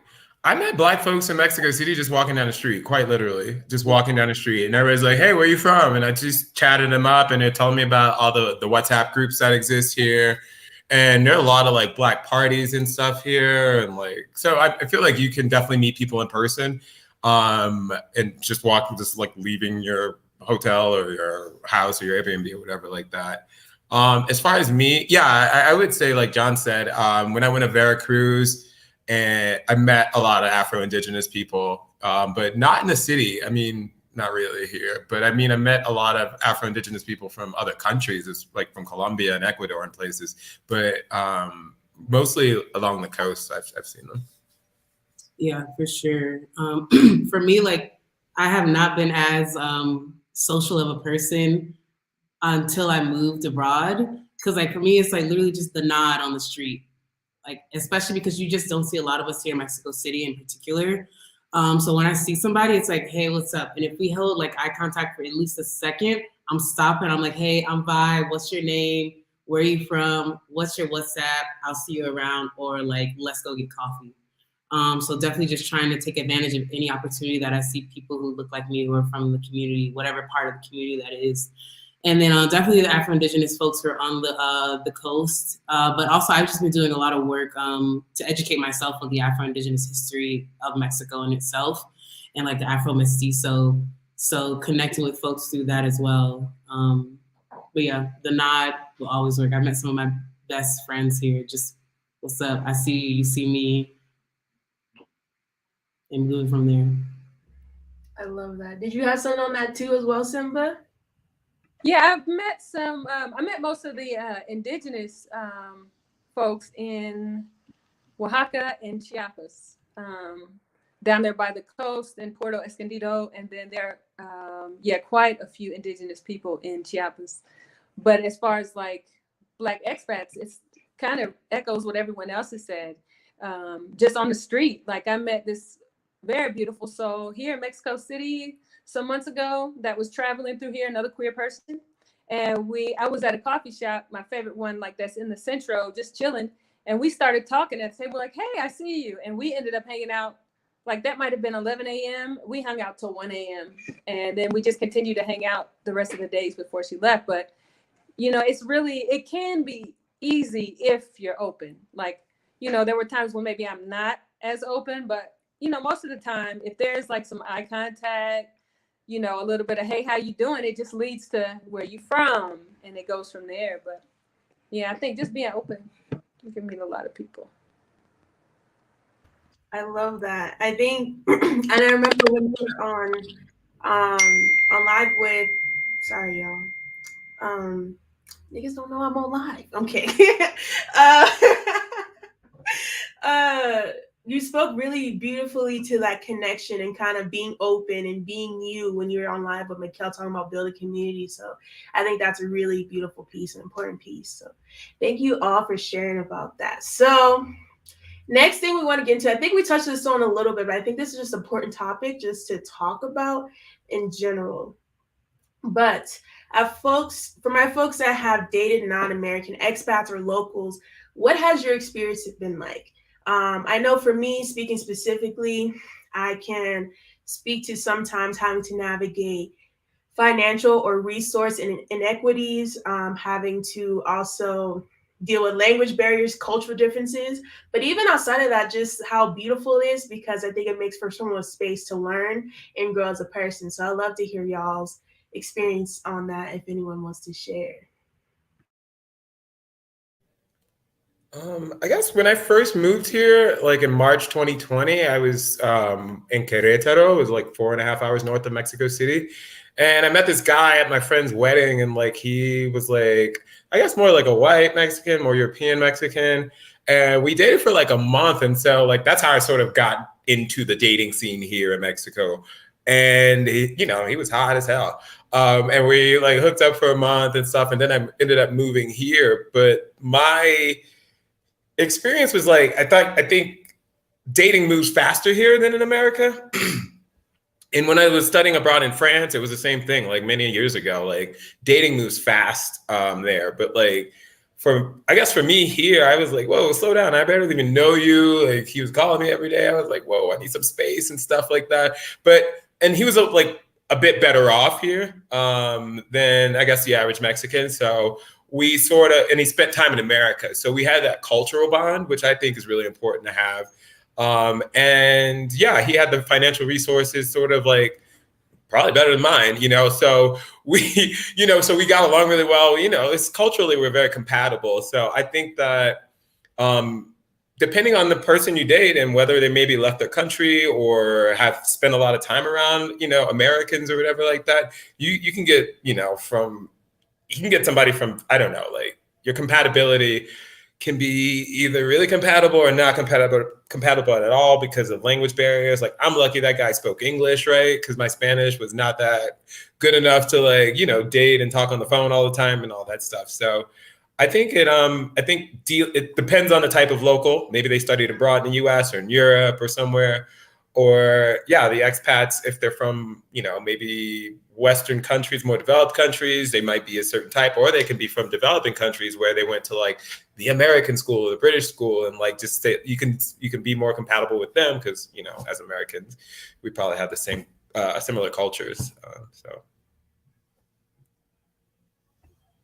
I met Black folks in Mexico City just walking down the street, quite literally, just walking down the street. And everybody's like, hey, where are you from? And I just chatted them up and they told me about all the WhatsApp groups that exist here. And there are a lot of like Black parties and stuff here. And like, so I feel like you can definitely meet people in person and just like leaving your hotel or your house or your Airbnb or whatever like that. As far as me, yeah, I would say, like John said, when I went to Veracruz, and I met a lot of Afro-Indigenous people, but not in the city. I mean, not really here, but I mean, I met a lot of Afro-Indigenous people from other countries, it's like from Colombia and Ecuador and places, but mostly along the coast, I've seen them. Yeah, for sure. For me, like, I have not been as social of a person until I moved abroad. Because like for me, it's like literally just the nod on the street. Like, especially because you just don't see a lot of us here in Mexico City in particular. So when I see somebody, it's like, hey, what's up? And if we hold like eye contact for at least a second, I'm stopping. I'm like, hey, I'm Vi. What's your name? Where are you from? What's your WhatsApp? I'll see you around. Or like, let's go get coffee. So definitely just trying to take advantage of any opportunity that I see people who look like me who are from the community, whatever part of the community that is. And then definitely the Afro-Indigenous folks who are on the coast. But also I've just been doing a lot of work to educate myself on the Afro-Indigenous history of Mexico in itself and like the Afro-Mestizo. So connecting with folks through that as well. But yeah, the nod will always work. I met some of my best friends here. Just, what's up? I see you, you see me. And moving from there. I love that. Did you have something on that too as well, Semba? Yeah, I've met some. I met most of the indigenous folks in Oaxaca and Chiapas, down there by the coast in Puerto Escondido, and then there, quite a few indigenous people in Chiapas. But as far as like Black expats, it's kind of echoes what everyone else has said. Just on the street, like I met this very beautiful soul here in Mexico City some months ago that was traveling through here, another queer person. And I was at a coffee shop, my favorite one, like that's in the Centro, just chilling. And we started talking at the table, like, hey, I see you. And we ended up hanging out, like that might've been 11 a.m. We hung out till 1 a.m. And then we just continued to hang out the rest of the days before she left. But, it can be easy if you're open. Like, there were times when maybe I'm not as open, but most of the time, if there's like some eye contact, a little bit of, hey, how you doing? It just leads to where you from and it goes from there. But yeah, I think just being open, you can meet a lot of people. I love that. I think, and I remember when we were on live with, sorry y'all, niggas don't know I'm on live. Okay. uh, uh, you spoke really beautifully to that connection and kind of being open and being you when you were on live with Mikkel talking about building community. So I think that's a really beautiful piece, an important piece. So thank you all for sharing about that. So next thing we want to get into, I think we touched this on a little bit, but I think this is just an important topic just to talk about in general. But for my folks that have dated non-American expats or locals, what has your experience been like? I know for me, speaking specifically, I can speak to sometimes having to navigate financial or resource inequities, having to also deal with language barriers, cultural differences. But even outside of that, just how beautiful it is, because I think it makes for someone a space to learn and grow as a person. So I'd love to hear y'all's experience on that if anyone wants to share. I guess when I first moved here, like in March 2020, I was in Querétaro. It was like 4.5 hours north of Mexico City. And I met this guy at my friend's wedding, and like he was like, I guess more like a white Mexican, more European Mexican. And we dated for like a month. And so like that's how I sort of got into the dating scene here in Mexico. And he was hot as hell. And we like hooked up for a month and stuff. And then I ended up moving here. But my experience was like, I think dating moves faster here than in America. And when I was studying abroad in France, it was the same thing. Like many years ago, like dating moves fast there. But like I guess for me here, I was like, whoa, slow down. I barely even know you. Like he was calling me every day. I was like, whoa, I need some space and stuff like that. And he was like a bit better off here than I guess the average Mexican. So we and he spent time in America. So we had that cultural bond, which I think is really important to have. And yeah, he had the financial resources sort of like probably better than mine, so so we got along really well. It's culturally, we're very compatible. So I think that depending on the person you date and whether they maybe left their country or have spent a lot of time around, Americans or whatever like that, you can get, you can get somebody from, I don't know, like your compatibility can be either really compatible or not compatible at all because of language barriers. Like I'm lucky that guy spoke English, right? Because my Spanish was not that good enough to like, date and talk on the phone all the time and all that stuff. So I think it depends on the type of local. Maybe they studied abroad in the US or in Europe or somewhere. Or yeah, the expats, if they're from, maybe Western countries, more developed countries, they might be a certain type, or they can be from developing countries where they went to like the American school or the British school, and like just you can be more compatible with them because as Americans, we probably have the same similar cultures. So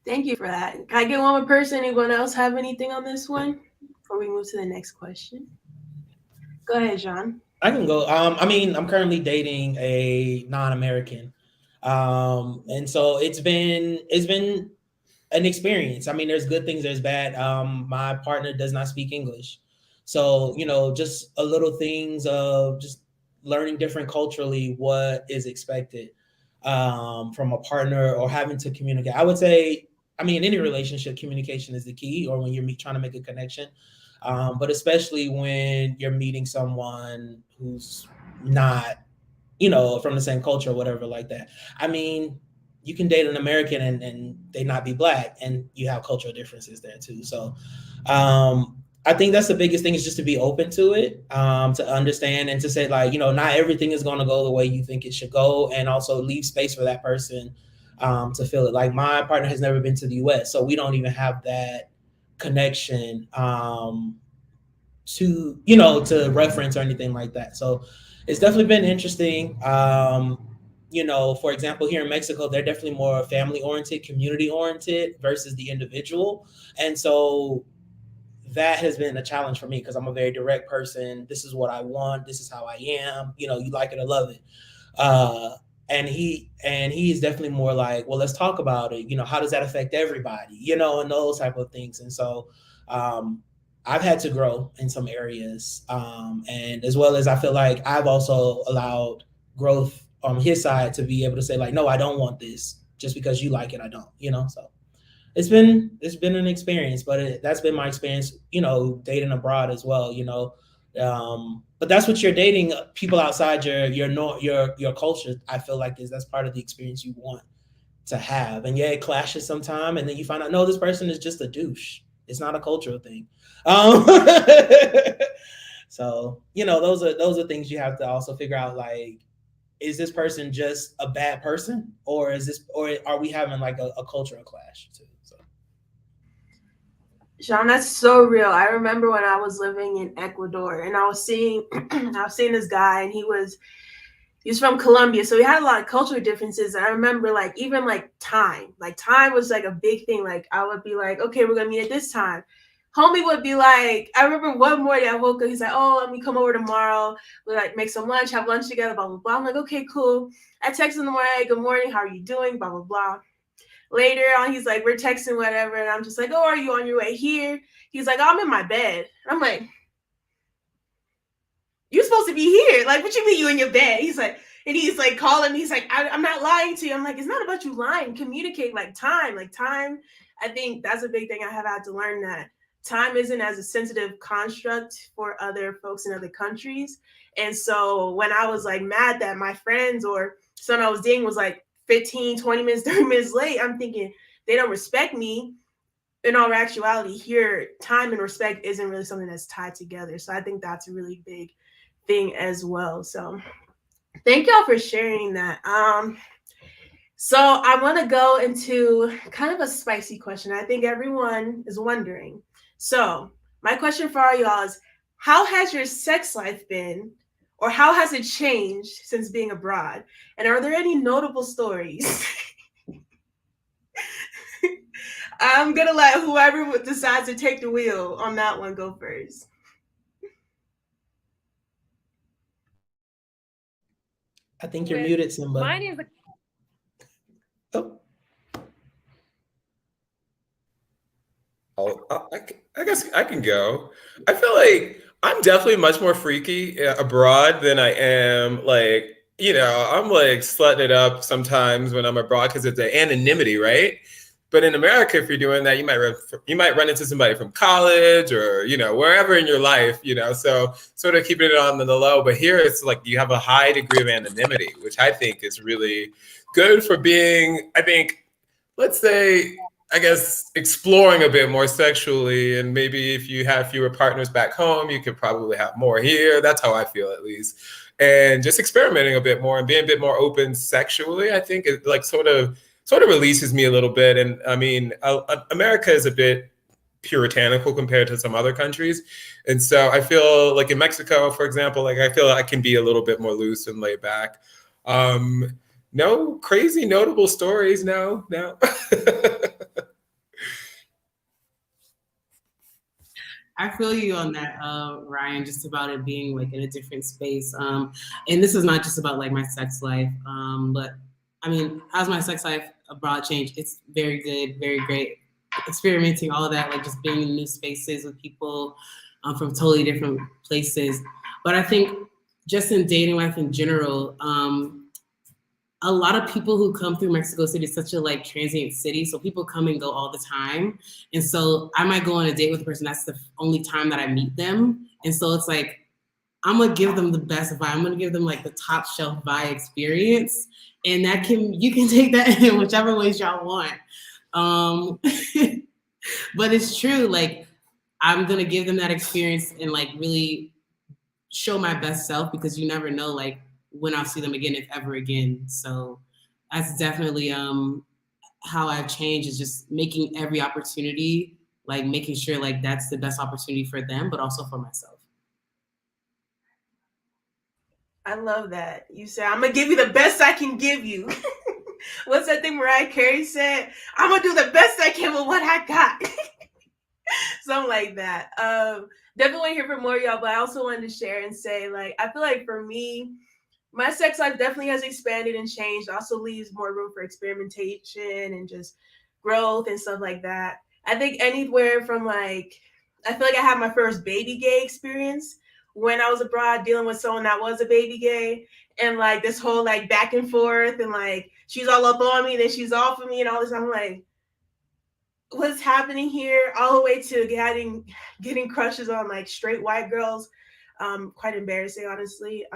Thank you for that. Can I get one more person? Anyone else have anything on this one before we move to the next question? Go ahead, Jean. I can go. I'm currently dating a non-American. And so it's been an experience. I mean, there's good things, there's bad. My partner does not speak English. So, just a little things of just learning different culturally what is expected from a partner or having to communicate. I would say, in any relationship, communication is the key, or when you're trying to make a connection. But especially when you're meeting someone who's not, from the same culture or whatever like that. You can date an American and they not be Black, and you have cultural differences there too. So I think that's the biggest thing, is just to be open to it, to understand and to say like, not everything is going to go the way you think it should go, and also leave space for that person to feel it. Like my partner has never been to the US, so we don't even have that connection to reference or anything like that. So it's definitely been interesting. For example, here in Mexico, they're definitely more family oriented, community oriented versus the individual. And so that has been a challenge for me because I'm a very direct person. This is what I want. This is how I am. You like it or love it. And he's definitely more like, well, let's talk about it. How does that affect everybody? And those type of things. And so I've had to grow in some areas. And as well as I feel like I've also allowed growth on his side to be able to say like, no, I don't want this just because you like it. I don't, so it's been an experience, but that's been my experience, dating abroad as well, but that's what you're dating people outside your culture. I feel like that's part of the experience you want to have. And yeah, it clashes sometime, and then you find out, no, this person is just a douche. It's not a cultural thing. So, those are things you have to also figure out, like, is this person just a bad person, or are we having like a cultural clash too? So. Sean, that's so real. I remember when I was living in Ecuador, and I was seeing this guy, and he was from Colombia, so we had a lot of cultural differences. And I remember even time was like a big thing. Like I would be like, okay, we're gonna meet at this time. Homie would be like, I remember one morning I woke up, he's like, oh, let me come over tomorrow. We like make some lunch, have lunch together, blah, blah, blah. I'm like, okay, cool. I text in the morning, good morning, how are you doing? Blah, blah, blah. Later on, he's like, we're texting, whatever. And I'm just like, oh, are you on your way here? He's like, oh, I'm in my bed. And I'm like, you're supposed to be here. Like, what you mean you in your bed? He's like, and he's like calling me. He's like, I'm not lying to you. I'm like, it's not about you lying. Communicate time. I think that's a big thing I have had to learn, that time isn't as a sensitive construct for other folks in other countries. And so when I was like mad that my friends or someone I was dating was like 15, 20 minutes, 30 minutes late, I'm thinking they don't respect me. In all actuality, here, time and respect isn't really something that's tied together. So I think that's a really big thing as well. So thank y'all for sharing that. So I want to go into kind of a spicy question. I think everyone is wondering. So my question for all y'all is, how has your sex life been, or how has it changed since being abroad? And are there any notable stories? I'm going to let whoever decides to take the wheel on that one go first. I think you're muted, Semba. Mine is I guess I can go. I feel like I'm definitely much more freaky abroad than I am I'm like slutting it up sometimes when I'm abroad because of the anonymity, right? But in America, if you're doing that, you might run into somebody from college or wherever in your life, so sort of keeping it on the low. But here it's like you have a high degree of anonymity, which I think is really good for being, I think, let's say, I guess, exploring a bit more sexually. And maybe if you have fewer partners back home, you could probably have more here. That's how I feel, at least. And just experimenting a bit more and being a bit more open sexually, I think it like sort of releases me a little bit. And I mean, America is a bit puritanical compared to some other countries. And so I feel like in Mexico, for example, like I feel like I can be a little bit more loose and laid back. No crazy notable stories. No. I feel you on that, Ryan, just about it being like in a different space. And this is not just about like my sex life, but I mean, how's my sex life abroad changed? It's very good, very great. Experimenting, all of that, like just being in new spaces with people from totally different places. But I think just in dating life in general, a lot of people who come through Mexico City is such a like transient city. So people come and go all the time. And so I might go on a date with a person. That's the only time that I meet them. And so it's like, I'm gonna give them the best vibe. I'm gonna give them like the top shelf vibe experience. And you can take that in whichever ways y'all want. But it's true, like I'm gonna give them that experience and like really show my best self, because you never know like when I'll see them again, if ever again. So that's definitely how I've changed, is just making every opportunity, like making sure like that's the best opportunity for them, but also for myself. I love that. You say, I'm going to give you the best I can give you. What's that thing Mariah Carey said? I'm going to do the best I can with what I got. Something like that. Definitely want to hear from more of y'all, but I also wanted to share and say, like, I feel like for me, my sex life definitely has expanded and changed. Also leaves more room for experimentation and just growth and stuff like that. I think anywhere from like, I feel like I had my first baby gay experience when I was abroad dealing with someone that was a baby gay, and like this whole like back and forth, and like she's all up on me, then she's off of me, and all this. I'm like, what's happening here? All the way to getting crushes on like straight white girls. Quite embarrassing, honestly.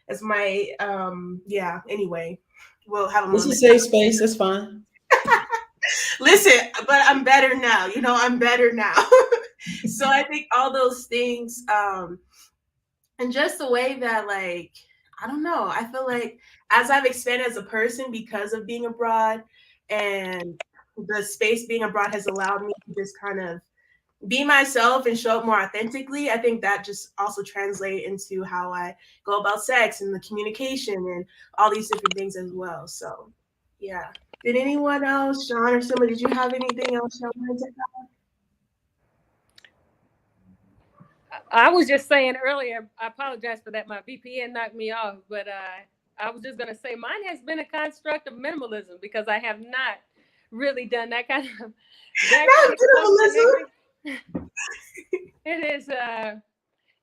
As my yeah. Anyway, we'll have a This moment. is a safe space. That's fine. Listen, but I'm better now. You know, I'm better now. So I think all those things, and just the way that, like, I don't know, I feel like as I've expanded as a person because of being abroad, and the space being abroad has allowed me to just kind of be myself and show up more authentically. I think that just also translates into how I go about sex and the communication and all these different things as well. So, yeah. Did anyone else, Sean or Semba, did you have anything else you wanted to add? I was just saying earlier, I apologize for that. My VPN knocked me off, but I was just going to say mine has been a construct of minimalism, because I have not really done that kind of Minimalism. It is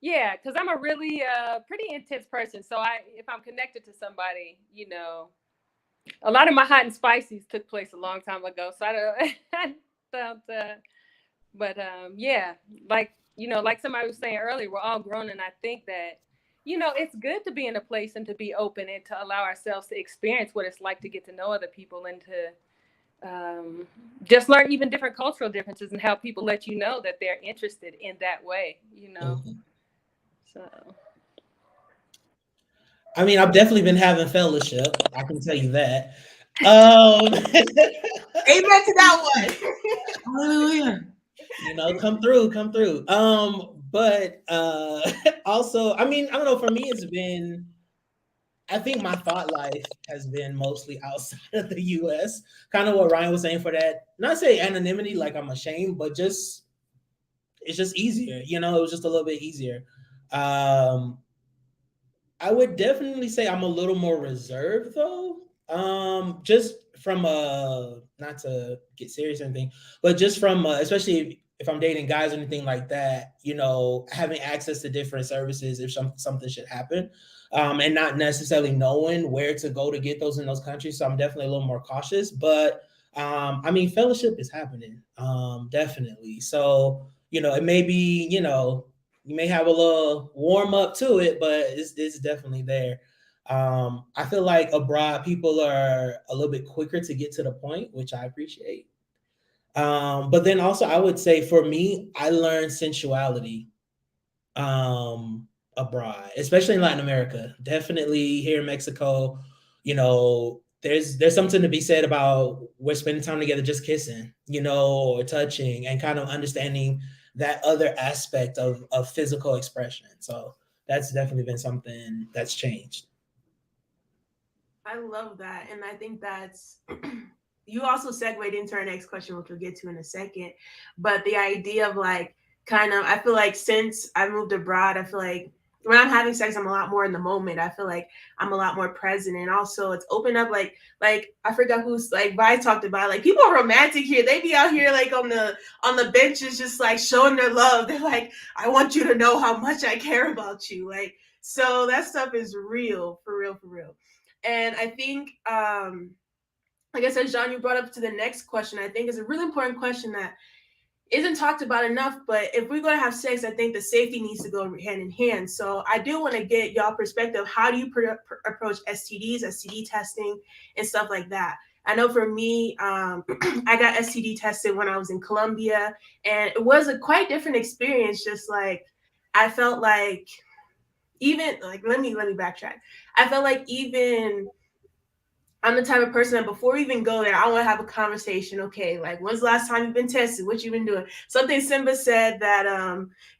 yeah, because I'm a really pretty intense person. So if I'm connected to somebody, you know, a lot of my hot and spices took place a long time ago. So I don't but yeah, like, you know, like somebody was saying earlier, we're all grown, and I think that, you know, it's good to be in a place and to be open and to allow ourselves to experience what it's like to get to know other people, and to just learn even different cultural differences, and how people let you know that they're interested in that way, you know. Mm-hmm. So I mean, I've definitely been having fellowship. I can tell you that. Amen to that one. Hallelujah. You know, come through. But also, I mean, I don't know. For me, it's been, I think my thought life has been mostly outside of the US. Kind of what Ryan was saying for that. Not say anonymity, like I'm ashamed, but just it's just easier. You know, it was just a little bit easier. I would definitely say I'm a little more reserved though. Just from not to get serious or anything, but just from especially if I'm dating guys or anything like that, you know, having access to different services if something should happen, and not necessarily knowing where to go to get those in those countries. So I'm definitely a little more cautious. But I mean, fellowship is happening, definitely. So you know, it may be, you know, you may have a little warm up to it, but it's definitely there. I feel like abroad people are a little bit quicker to get to the point, which I appreciate. But then also I would say for me, I learned sensuality abroad, especially in Latin America. Definitely here in Mexico, you know, there's something to be said about we're spending time together just kissing, you know, or touching, and kind of understanding that other aspect of physical expression. So that's definitely been something that's changed. I love that. And I think that's, you also segued into our next question, which we'll get to in a second. But the idea of like, kind of, I feel like since I moved abroad, I feel like when I'm having sex, I'm a lot more in the moment. I feel like I'm a lot more present. And also it's opened up like I forgot who's like Vi talked about, like people are romantic here. They be out here like on the benches just like showing their love. They're like, I want you to know how much I care about you. Like, so that stuff is real, for real, for real. And I think like I said, Jean, you brought up to the next question. I think is a really important question that isn't talked about enough. But if we're going to have sex, I think the safety needs to go hand in hand. So I do want to get y'all perspective. How do you approach STDs, STD testing, and stuff like that? I know for me, I got STD tested when I was in Colombia, and it was a quite different experience. Just like I felt like even like let me backtrack. I felt like even I'm the type of person that before we even go there, I want to have a conversation. Okay, like when's the last time you've been tested? What you been doing? Something Semba said that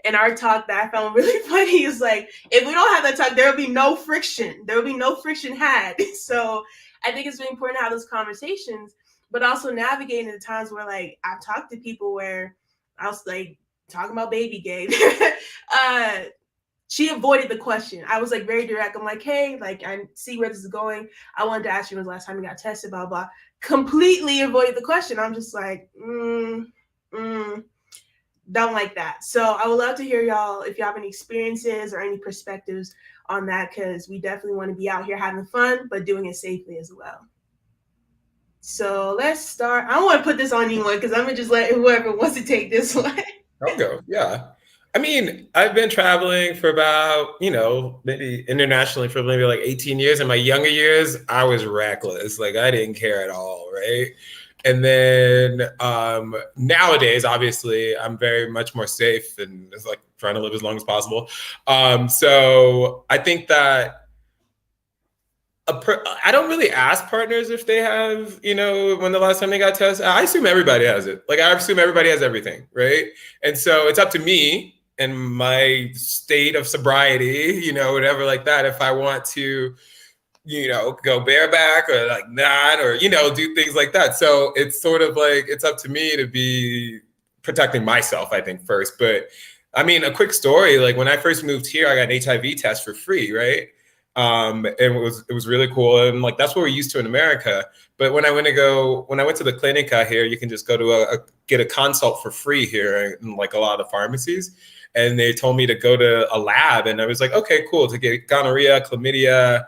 in our talk that I found really funny is like, if we don't have that talk, there will be no friction. There will be no friction had. So I think it's really important to have those conversations, but also navigating the times where like I've talked to people where I was like talking about baby gay. She avoided the question. I was like very direct. I'm like, hey, like I see where this is going. I wanted to ask you when the last time you got tested, blah, blah. Completely avoided the question. I'm just like, don't like that. So I would love to hear y'all if you have any experiences or any perspectives on that, because we definitely want to be out here having fun, but doing it safely as well. So let's start. I don't want to put this on anyone because I'm gonna just let whoever wants to take this one. I'll go. Yeah. I mean, I've been traveling for about, maybe internationally for maybe like 18 years. In my younger years, I was reckless. Like I didn't care at all, right? And then nowadays, obviously, I'm very much more safe and it's like trying to live as long as possible. So I think that I don't really ask partners if they have, when the last time they got tested. I assume everybody has it. Like I assume everybody has everything, right? And so it's up to me and my state of sobriety, whatever like that. If I want to, go bareback or like not, or, do things like that. So it's sort of like, it's up to me to be protecting myself, I think, first. But I mean, a quick story, like when I first moved here, I got an HIV test for free, right? And it was really cool, and like that's what we're used to in America. But when I went to the clinic out here, you can just go to get a consult for free here in like a lot of pharmacies, and they told me to go to a lab, and I was like, okay, cool, to get gonorrhea, chlamydia,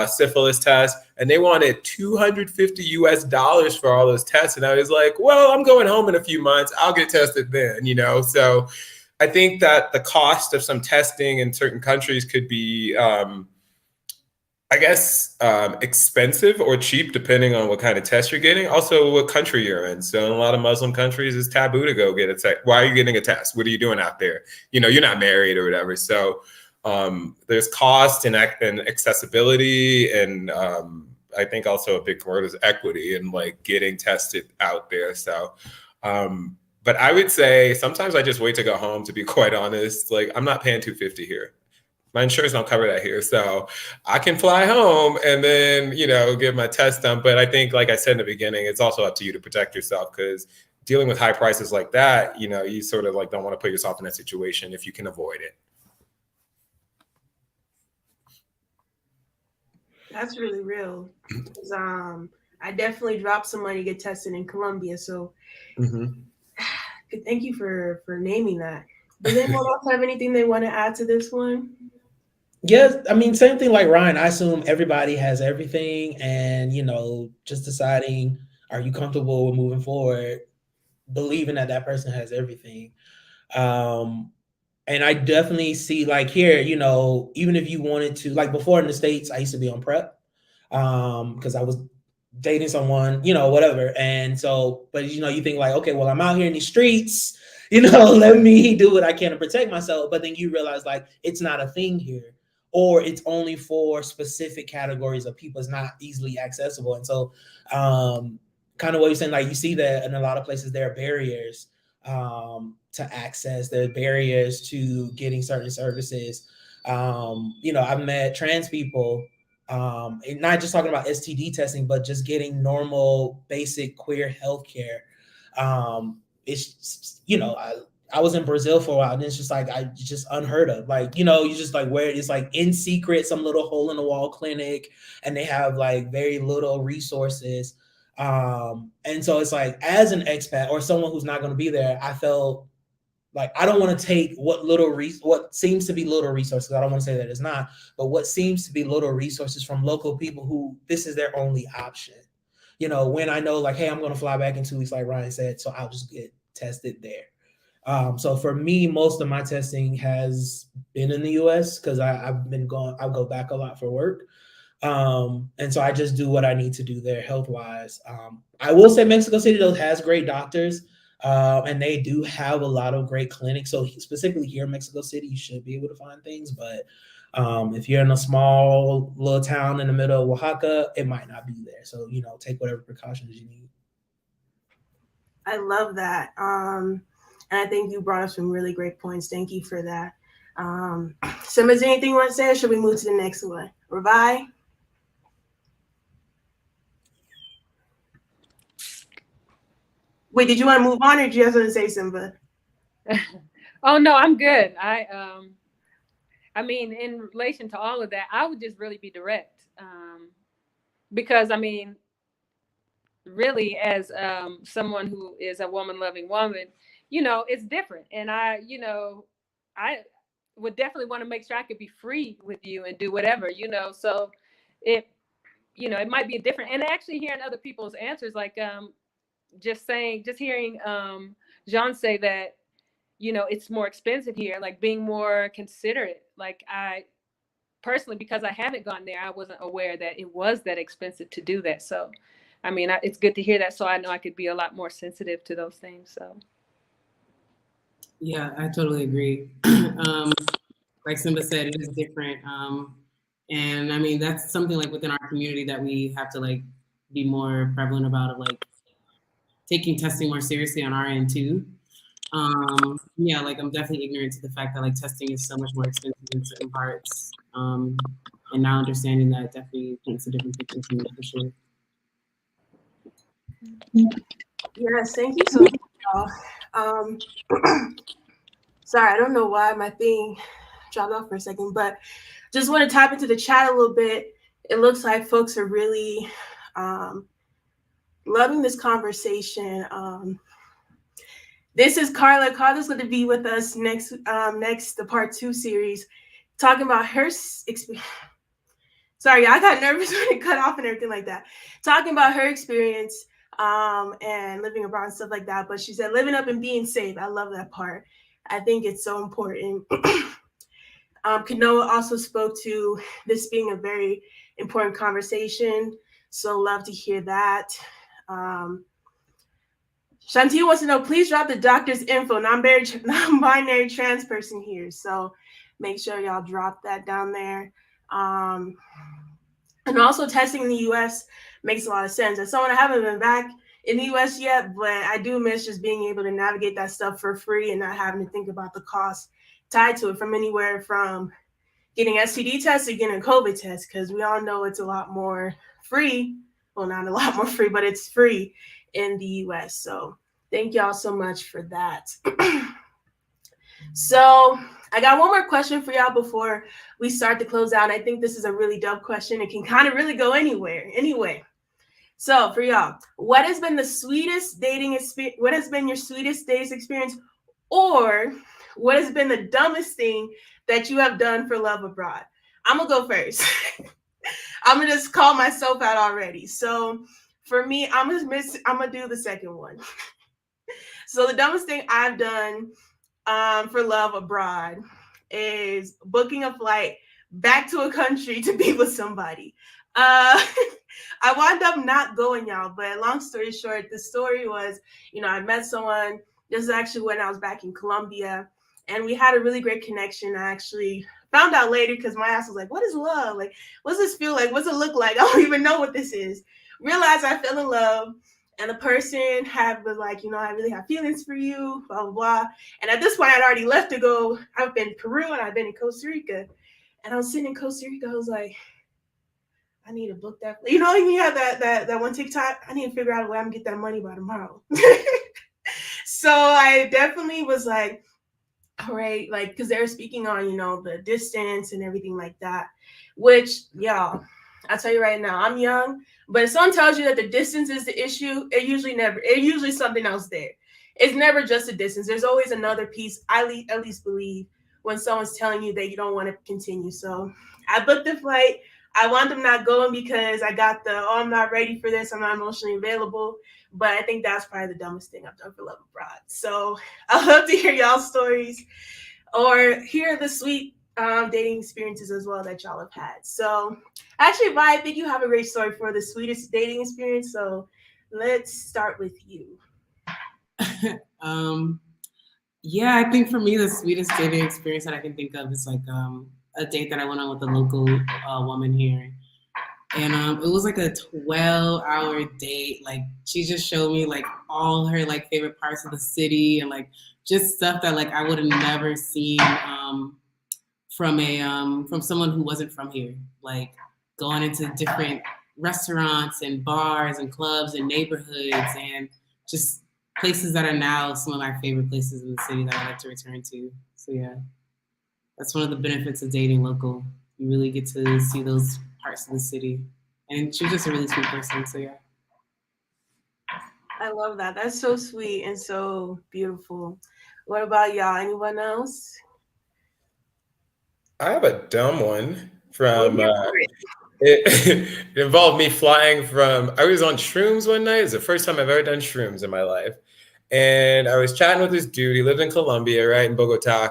syphilis test, and they wanted $250 for all those tests, and I was like, well, I'm going home in a few months, I'll get tested then, so. I think that the cost of some testing in certain countries could be, expensive or cheap, depending on what kind of test you're getting. Also, what country you're in. So in a lot of Muslim countries, it's taboo to go get a test. Why are you getting a test? What are you doing out there? You're not married or whatever. So there's cost and accessibility. And I think also a big word is equity and like getting tested out there. So but I would say sometimes I just wait to go home, to be quite honest. Like I'm not paying $250 here. My insurance don't cover that here. So I can fly home and then, get my test done. But I think, like I said in the beginning, it's also up to you to protect yourself, because dealing with high prices like that, you sort of like don't want to put yourself in that situation if you can avoid it. That's really real. I definitely dropped some money to get tested in Colombia. So thank you for naming that. Does anyone else have anything they want to add to this one? Yes, I mean, same thing like Ryan. I assume everybody has everything, and just deciding, are you comfortable with moving forward, believing that that person has everything. And I definitely see, like here, even if you wanted to, like before in the States, I used to be on PrEP because I was dating someone, whatever. And so, but you think like, okay, well, I'm out here in the streets, let me do what I can to protect myself. But then you realize like it's not a thing here, or it's only for specific categories of people. It's not easily accessible. And so kind of what you're saying, like you see that in a lot of places there are barriers to access, there are barriers to getting certain services. I've met trans people, and not just talking about STD testing, but just getting normal, basic queer healthcare. It's I was in Brazil for a while, and it's just like just unheard of. Like you just like where it's like in secret, some little hole in the wall clinic, and they have like very little resources. And so it's like as an expat or someone who's not going to be there, I felt like I don't want to take what seems to be little resources. I don't want to say that it's not, but what seems to be little resources from local people who this is their only option. When I know like, hey, I'm going to fly back in 2 weeks, like Ryan said, so I'll just get tested there. So for me, most of my testing has been in the US because I'll go back a lot for work. And so I just do what I need to do there health wise. I will say Mexico City though has great doctors. And they do have a lot of great clinics. So specifically here in Mexico City, you should be able to find things. But if you're in a small little town in the middle of Oaxaca, it might not be there. So, take whatever precautions you need. I love that. And I think you brought up some really great points. Thank you for that. So is there anything you want to say, or should we move to the next one? Ravi? Wait, did you want to move on, or did you just want to say Semba? Oh no, I'm good. I mean, in relation to all of that, I would just really be direct, because I mean, really, as someone who is a woman-loving woman, you know, it's different. And I would definitely want to make sure I could be free with you and do whatever, you know. So it, it might be different. And actually hearing other people's answers, like just hearing Jean say that, it's more expensive here, like being more considerate. Like I personally, because I haven't gone there, I wasn't aware that it was that expensive to do that. So, I mean, it's good to hear that. So I know I could be a lot more sensitive to those things. So. Yeah, I totally agree. Like Semba said, it is different. And I mean, that's something like within our community that we have to like be more prevalent about, of like taking testing more seriously on our end too. Yeah, like I'm definitely ignorant to the fact that like testing is so much more expensive in certain parts. And now understanding that definitely paints a different picture for me for sure. Yes, thank you so much, y'all. Sorry, I don't know why my thing dropped off for a second, but just want to tap into the chat a little bit. It looks like folks are really loving this conversation. This is Carla. Carla's going to be with us next, the part 2 series, talking about her experience. Sorry, I got nervous when it cut off and everything like that. Talking about her experience and living abroad and stuff like that. But she said living up and being safe. I love that part. I think it's so important. Kanoa also spoke to this being a very important conversation. So love to hear that. Shanti wants to know, please drop the doctor's info. Non-binary trans person here. So make sure y'all drop that down there. And also testing in the US makes a lot of sense. As someone, I haven't been back in the US yet, but I do miss just being able to navigate that stuff for free and not having to think about the cost tied to it, from anywhere from getting STD tests to getting a COVID test, because we all know it's a lot more free. Well, not a lot more free, but it's free in the US. So thank y'all so much for that. So I got one more question for y'all before we start to close out. I think this is a really dope question. It can kind of really go anywhere. Anyway, so for y'all, what has been the sweetest dating experience? What has been your sweetest dating experience? Or what has been the dumbest thing that you have done for love abroad? I'm going to go first. I'm going to just call myself out already. So for me, I'm going to do the second one. So the dumbest thing I've done for love abroad is booking a flight back to a country to be with somebody. I wound up not going, y'all, but long story short, the story was, I met someone. This is actually when I was back in Colombia, and we had a really great connection. I actually found out later, because my ass was like, what is love? Like, what's this feel like? What's it look like? I don't even know what this is. Realized I fell in love. And the person was like, I really have feelings for you, blah, blah, blah. And at this point, I'd already left to go. I've been in Peru and I've been in Costa Rica. And I was sitting in Costa Rica. I was like, I need to book that. You have that one TikTok. I need to figure out a way I'm going to get that money by tomorrow. So I definitely was like, all right, like, because they were speaking on, the distance and everything like that, which, y'all, I'll tell you right now, I'm young, but if someone tells you that the distance is the issue, it usually something else there. It's never just a distance. There's always another piece. I at least believe when someone's telling you that you don't want to continue. So I booked the flight. I wound up not going because I got I'm not ready for this. I'm not emotionally available. But I think that's probably the dumbest thing I've done for love abroad. So I'd love to hear y'all's stories or hear the sweet dating experiences as well that y'all have had. So actually, Vi, I think you have a great story for the sweetest dating experience. So let's start with you. Yeah, I think for me, the sweetest dating experience that I can think of is like a date that I went on with a local woman here. And it was like a 12-hour date. Like she just showed me like all her like favorite parts of the city and like just stuff that like I would have never seen from someone who wasn't from here. Like going into different restaurants and bars and clubs and neighborhoods and just places that are now some of my favorite places in the city that I like to return to. So yeah, that's one of the benefits of dating local. You really get to see those parts of the city. And she was just a really sweet person, so yeah. I love that. That's so sweet and so beautiful. What about y'all? Anyone else? I have a dumb one Oh, from here for it. it involved me flying from I was on shrooms one night. It's the first time I've ever done shrooms in my life. And I was chatting with this dude. He lived in Colombia, right in Bogota.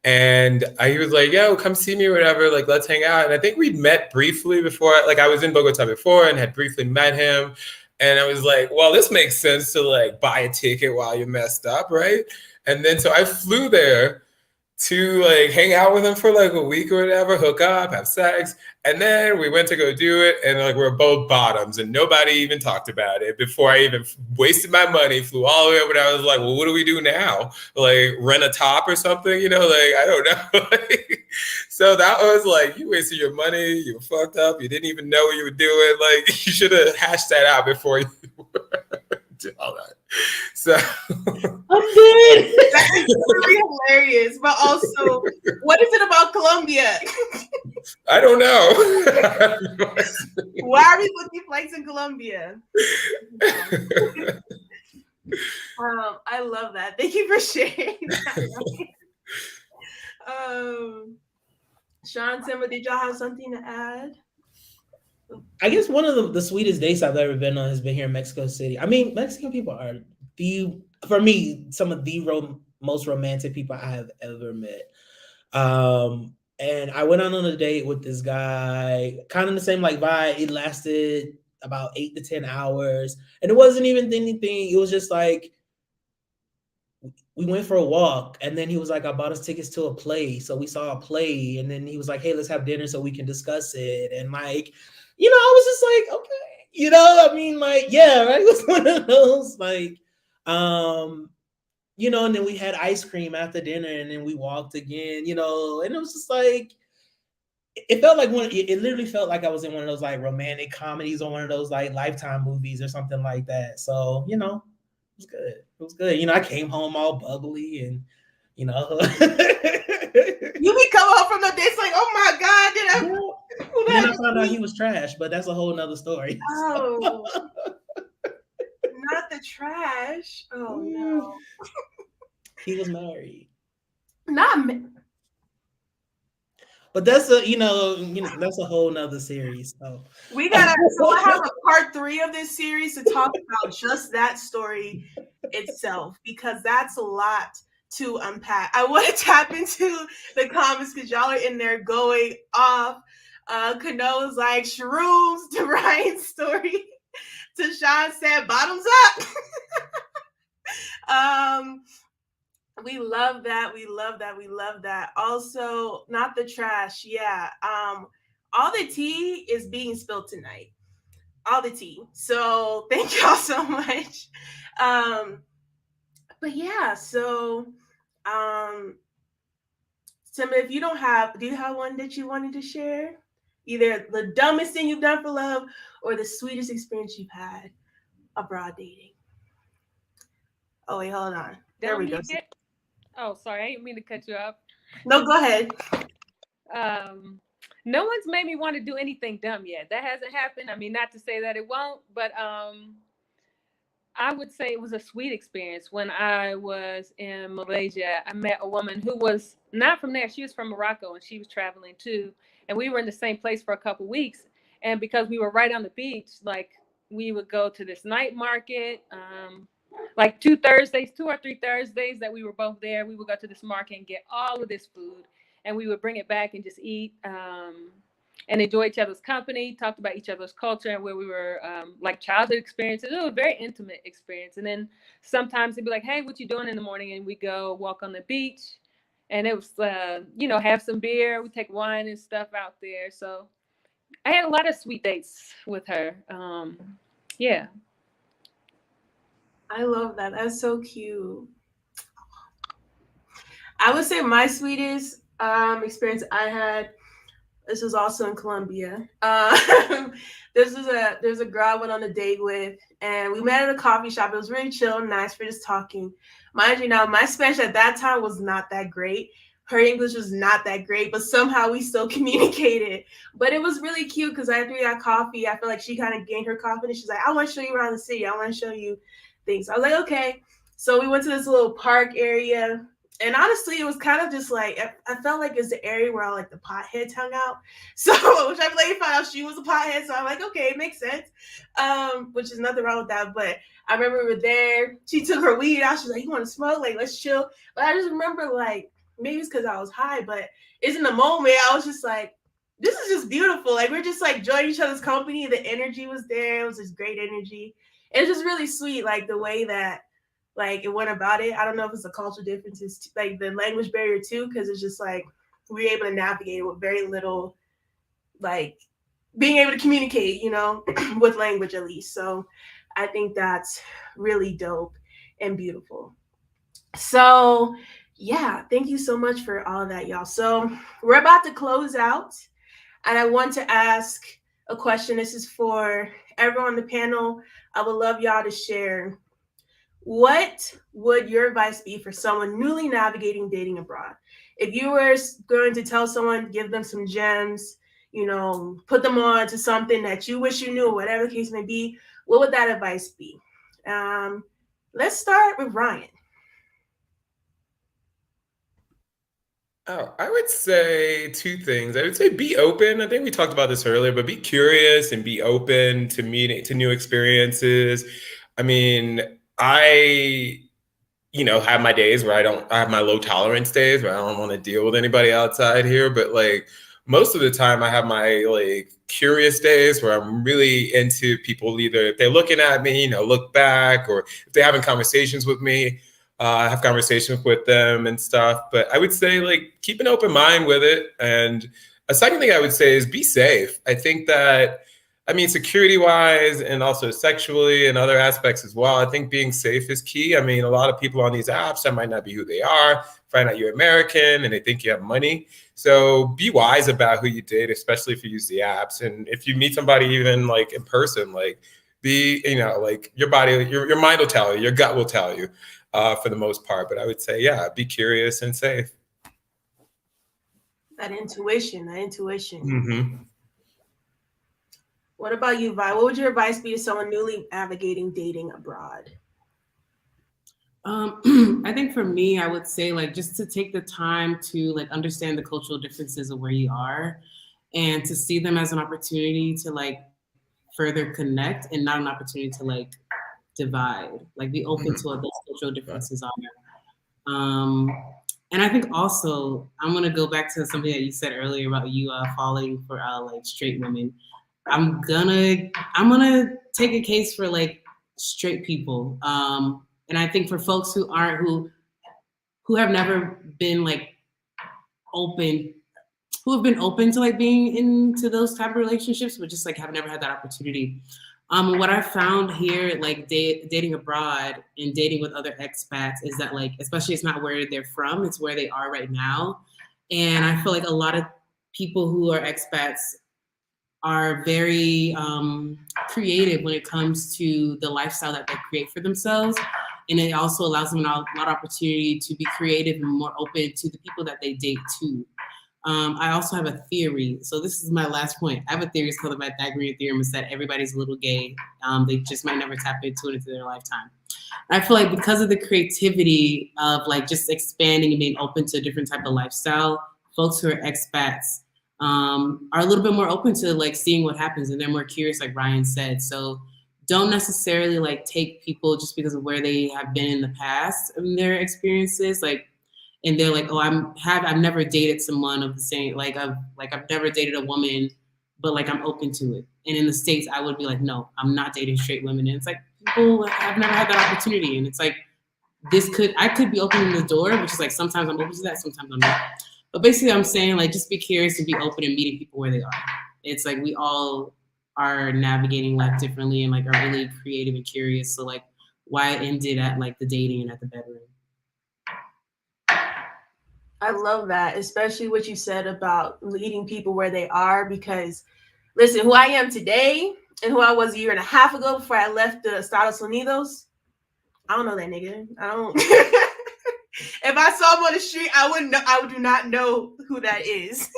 And he was like, yo, come see me or whatever. Like, let's hang out. And I think we'd met briefly before. Like, I was in Bogota before and had briefly met him. And I was like, well, this makes sense to like buy a ticket while you're messed up, right? And then so I flew there to like hang out with him for like a week or whatever, hook up, have sex. And then we went to go do it. And like we're both bottoms and nobody even talked about it before I even wasted my money, flew all the way over there. I was like, well, what do we do now? Like rent a top or something, you know, like, I don't know. So that was like, you wasted your money. You were fucked up. You didn't even know what you were doing. Like you should have hashed that out before you did all that. So I'm dead. That is really hilarious. But also, what is it about Colombia? I don't know. Why are we booking flights in Colombia? I love that. Thank you for sharing that. Sean, Semba, did y'all have something to add? I guess one of the sweetest dates I've ever been on has been here in Mexico City. I mean, Mexican people are for me, some of the most romantic people I have ever met. And I went on a date with this guy, kind of the same like vibe. It lasted about 8 to 10 hours. And it wasn't even anything. It was just like, we went for a walk and then he was like, I bought us tickets to a play. So we saw a play and then he was like, hey, let's have dinner so we can discuss it. And like, you know, I was just like, okay, you know, I mean, like, yeah, right. It was one of those like, you know, and then we had ice cream after dinner and then we walked again, you know, and it was just like, it felt like it literally felt like I was in one of those like romantic comedies or one of those like Lifetime movies or something like that. So, you know, it was good. It was good. You know, I came home all bubbly and, you know. You be coming home from the dates like, oh my God, did I? Yeah. Then I found out he was trash, but that's a whole nother story. Oh, not the trash. Oh no. He was married. Not me. But that's you know, that's a whole nother series. So we we'll have a part 3 of this series to talk about just that story itself, because that's a lot to unpack. I want to tap into the comments because y'all are in there going off. Kano's like shrooms to Ryan's story. To Sean said bottoms up. We love that. We love that. We love that. Also, not the trash. Yeah. All the tea is being spilled tonight. All the tea. So thank y'all so much. But yeah, so Semba, if you don't have, do you have one that you wanted to share? Either the dumbest thing you've done for love or the sweetest experience you've had abroad dating. Oh wait, hold on. There we go. Oh, sorry, I didn't mean to cut you off. No, go ahead. No one's made me want to do anything dumb yet. That hasn't happened. I mean, not to say that it won't, but I would say it was a sweet experience. When I was in Malaysia, I met a woman who was not from there. She was from Morocco and she was traveling too. And we were in the same place for a couple weeks. And because we were right on the beach, like we would go to this night market, like 2 or 3 Thursdays that we were both there, we would go to this market and get all of this food and we would bring it back and just eat and enjoy each other's company, talked about each other's culture and where we were, like childhood experiences. It was a very intimate experience. And then sometimes they'd be like, hey, what you doing in the morning? And we go walk on the beach and it was, you know, have some beer. We take wine and stuff out there. So I had a lot of sweet dates with her. Yeah. I love that. That's so cute. I would say my sweetest experience I had, this was also in Colombia. There's a girl I went on a date with, and we met at a coffee shop. It was really chill and nice. We're just talking. Mind you, now my Spanish at that time was not that great. Her English was not that great, but somehow we still communicated. But it was really cute because after we got coffee, I feel like she kind of gained her confidence. She's like, I want to show you around the city. I want to show you things. So I was like, okay. So we went to this little park area. And honestly, it was kind of just like, I felt like it's the area where all like the potheads hung out. So, which I later found out she was a pothead. So I'm like, okay, it makes sense. Which is nothing wrong with that. But I remember we were there. She took her weed out. She was like, you want to smoke? Like, let's chill. But I just remember like, maybe it's because I was high, but it's in the moment. I was just like, this is just beautiful. Like, we're just like enjoying each other's company. The energy was there. It was just great energy. It was just really sweet, like the way that like it went about it. I don't know if it's a cultural differences, like the language barrier too, because it's just like we were able to navigate it with very little, like being able to communicate, you know, with language at least. So I think that's really dope and beautiful. So yeah, thank you so much for all of that, y'all. So we're about to close out, and I want to ask a question. This is for everyone on the panel. I would love y'all to share. What would your advice be for someone newly navigating dating abroad? If you were going to tell someone, give them some gems, you know, put them on to something that you wish you knew, or whatever the case may be, what would that advice be? Let's start with Ryan. Oh, I would say two things. I would say be open. I think we talked about this earlier, but be curious and be open to meeting to new experiences. I mean, I have my days where I have my low tolerance days where I don't want to deal with anybody outside here, but like most of the time I have my like curious days where I'm really into people, either if they're looking at me, look back, or if they're having conversations with me, have conversations with them and stuff. But I would say like keep an open mind with it. And a second thing I would say is be safe. I think that, I mean, security wise and also sexually and other aspects as well, I think being safe is key. I mean, a lot of people on these apps that might not be who they are, find out you're American and they think you have money. So be wise about who you date, especially if you use the apps. And if you meet somebody even like in person, like be, like your body, your mind will tell you, your gut will tell you for the most part. But I would say, yeah, be curious and safe. That intuition. Mm-hmm. What about you, Vi? What would your advice be to someone newly navigating dating abroad? I think for me, I would say like just to take the time to like understand the cultural differences of where you are, and to see them as an opportunity to like further connect and not an opportunity to like divide. Like be open to what those cultural differences are. And I think also I'm gonna go back to something that you said earlier about you falling for like straight women. I'm gonna take a case for like straight people. And I think for folks who have never been like open, who have been open to like being into those type of relationships, but just like have never had that opportunity. What I found here, like dating abroad and dating with other expats, is that like, especially it's not where they're from, it's where they are right now. And I feel like a lot of people who are expats are very creative when it comes to the lifestyle that they create for themselves. And it also allows them a lot of opportunity to be creative and more open to the people that they date too. I also have a theory. So this is my last point. I have a theory. It's called the Pythagorean theorem. It's that everybody's a little gay. They just might never tap into it into their lifetime. I feel like because of the creativity of like just expanding and being open to a different type of lifestyle, folks who are expats are a little bit more open to like seeing what happens, and they're more curious, like Ryan said. So don't necessarily like take people just because of where they have been in the past and their experiences, like, and they're like, oh, I've never dated someone of the same, I've never dated a woman, but like I'm open to it. And in the States, I would be like, no, I'm not dating straight women. And it's like, people have never had that opportunity. And it's like, I could be opening the door, which is like, sometimes I'm open to that, sometimes I'm not. But basically I'm saying like, just be curious and be open and meeting people where they are. It's like, we all are navigating life differently and like are really creative and curious. So like, why end it at like the dating and at the bedroom? I love that, especially what you said about meeting people where they are, because listen, who I am today and who I was a year and a half ago before I left the Estados Unidos, I don't know that nigga. I don't. If I saw him on the street, I wouldn't know. I do not know who that is.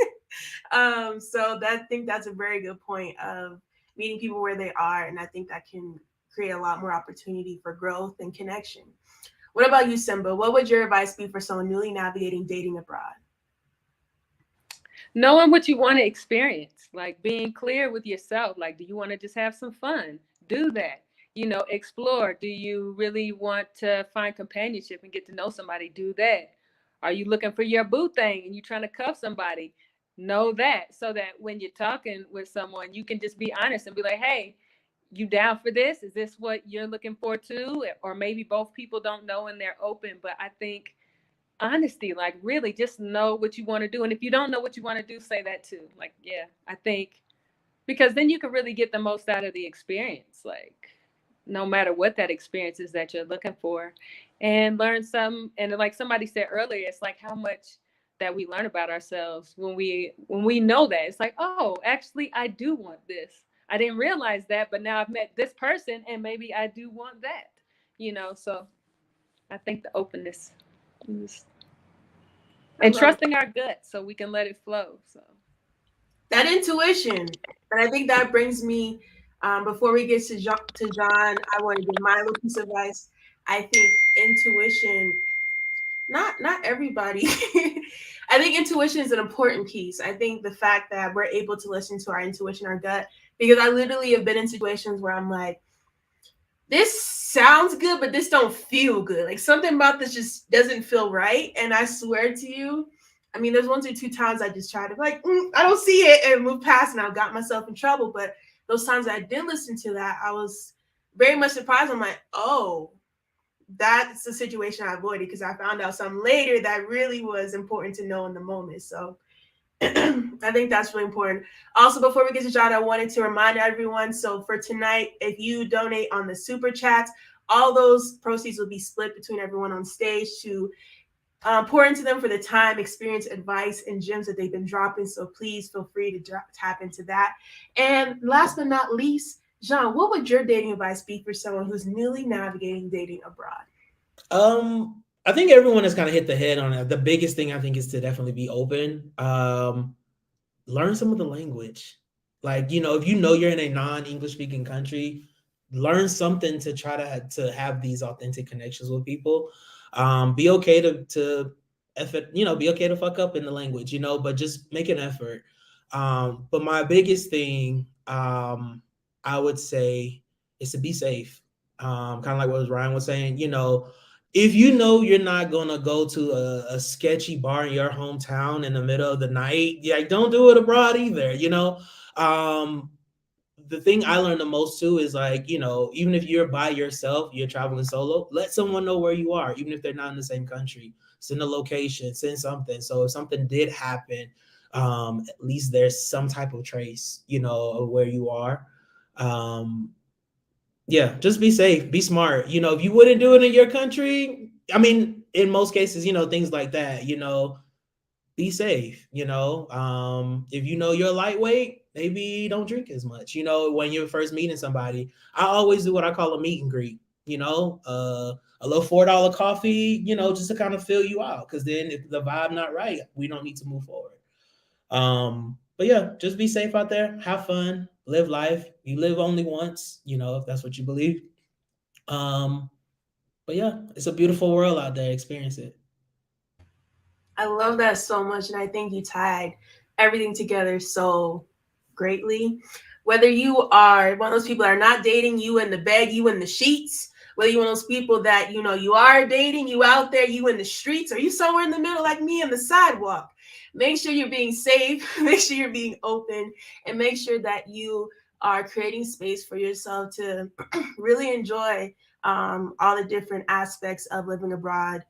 So I think that's a very good point of meeting people where they are, and I think that can create a lot more opportunity for growth and connection. What about you, Semba? What would your advice be for someone newly navigating dating abroad? Knowing what you want to experience, like being clear with yourself. Like, do you want to just have some fun? Do that. Explore. Do you really want to find companionship and get to know somebody? Do that. Are you looking for your boo thing and you trying to cuff somebody? Know that, so that when you're talking with someone, you can just be honest and be like, hey, you down for this? Is this what you're looking for too? Or maybe both people don't know and they're open. But I think honesty, like really just know what you want to do. And if you don't know what you want to do, say that too. Like, yeah, I think because then you can really get the most out of the experience, like no matter what that experience is that you're looking for, and learn some. And like somebody said earlier, it's like how much that we learn about ourselves when we know that. It's like, oh, actually I do want this. I didn't realize that, but now I've met this person and maybe I do want that. So I think the openness is, and trusting our gut so we can let it flow. So that intuition, and I think that brings me. Before we get to John, I want to give my little piece of advice. I think intuition. Not everybody. I think intuition is an important piece. I think the fact that we're able to listen to our intuition, our gut, because I literally have been in situations where I'm like, this sounds good, but this don't feel good. Like something about this just doesn't feel right. And I swear to you, I mean, there's 1 or 2 times I just tried to be like, I don't see it, and move past, and I got myself in trouble. But those times I did listen to that, I was very much surprised. I'm like, oh, that's the situation I avoided, because I found out something later that really was important to know in the moment. So I think that's really important. Also, before we get to John, I wanted to remind everyone. So for tonight, if you donate on the super chats, all those proceeds will be split between everyone on stage to pour into them for the time, experience, advice, and gems that they've been dropping. So please feel free to tap into that. And last but not least, Jean, what would your dating advice be for someone who's newly navigating dating abroad? I think everyone has kind of hit the head on it. The biggest thing I think is to definitely be open. Learn some of the language. Like, if you're in a non-English speaking country, learn something to try to have these authentic connections with people. Be okay to effort, be okay to fuck up in the language, but just make an effort. But my biggest thing, I would say, is to be safe. Kind of like what Ryan was saying, if you're not gonna go to a sketchy bar in your hometown in the middle of the night, don't do it abroad either. The thing I learned the most too is like, even if you're by yourself, you're traveling solo, let someone know where you are, even if they're not in the same country. Send a location, send something. So if something did happen, at least there's some type of trace, of where you are. Yeah, just be safe, be smart. If you wouldn't do it in your country, I mean, in most cases, things like that, be safe. If you're lightweight, maybe don't drink as much. When you're first meeting somebody, I always do what I call a meet and greet. A little $4 coffee, just to kind of fill you out. Because then if the vibe not right, we don't need to move forward. But yeah, just be safe out there, have fun, live life. You live only once, if that's what you believe. But yeah, it's a beautiful world out there. Experience it. I love that so much, and I think you tied everything together so greatly. Whether you are one of those people that are not dating, you in the bed, you in the sheets, whether you're one of those people that you are dating, you out there, you in the streets, or you somewhere in the middle like me on the sidewalk. Make sure you're being safe, make sure you're being open, and make sure that you are creating space for yourself to really enjoy all the different aspects of living abroad,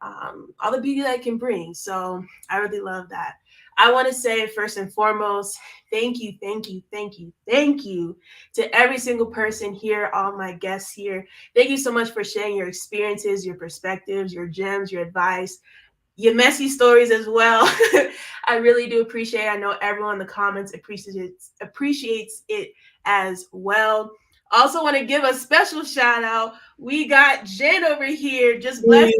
all the beauty that it can bring. So I really love that. I want to say first and foremost, thank you, thank you, thank you, thank you to every single person here, all my guests here. Thank you so much for sharing your experiences, your perspectives, your gems, your advice, your messy stories as well. I really do appreciate it. I know everyone in the comments appreciates it as well. Also want to give a special shout out. We got Jen over here, just blessed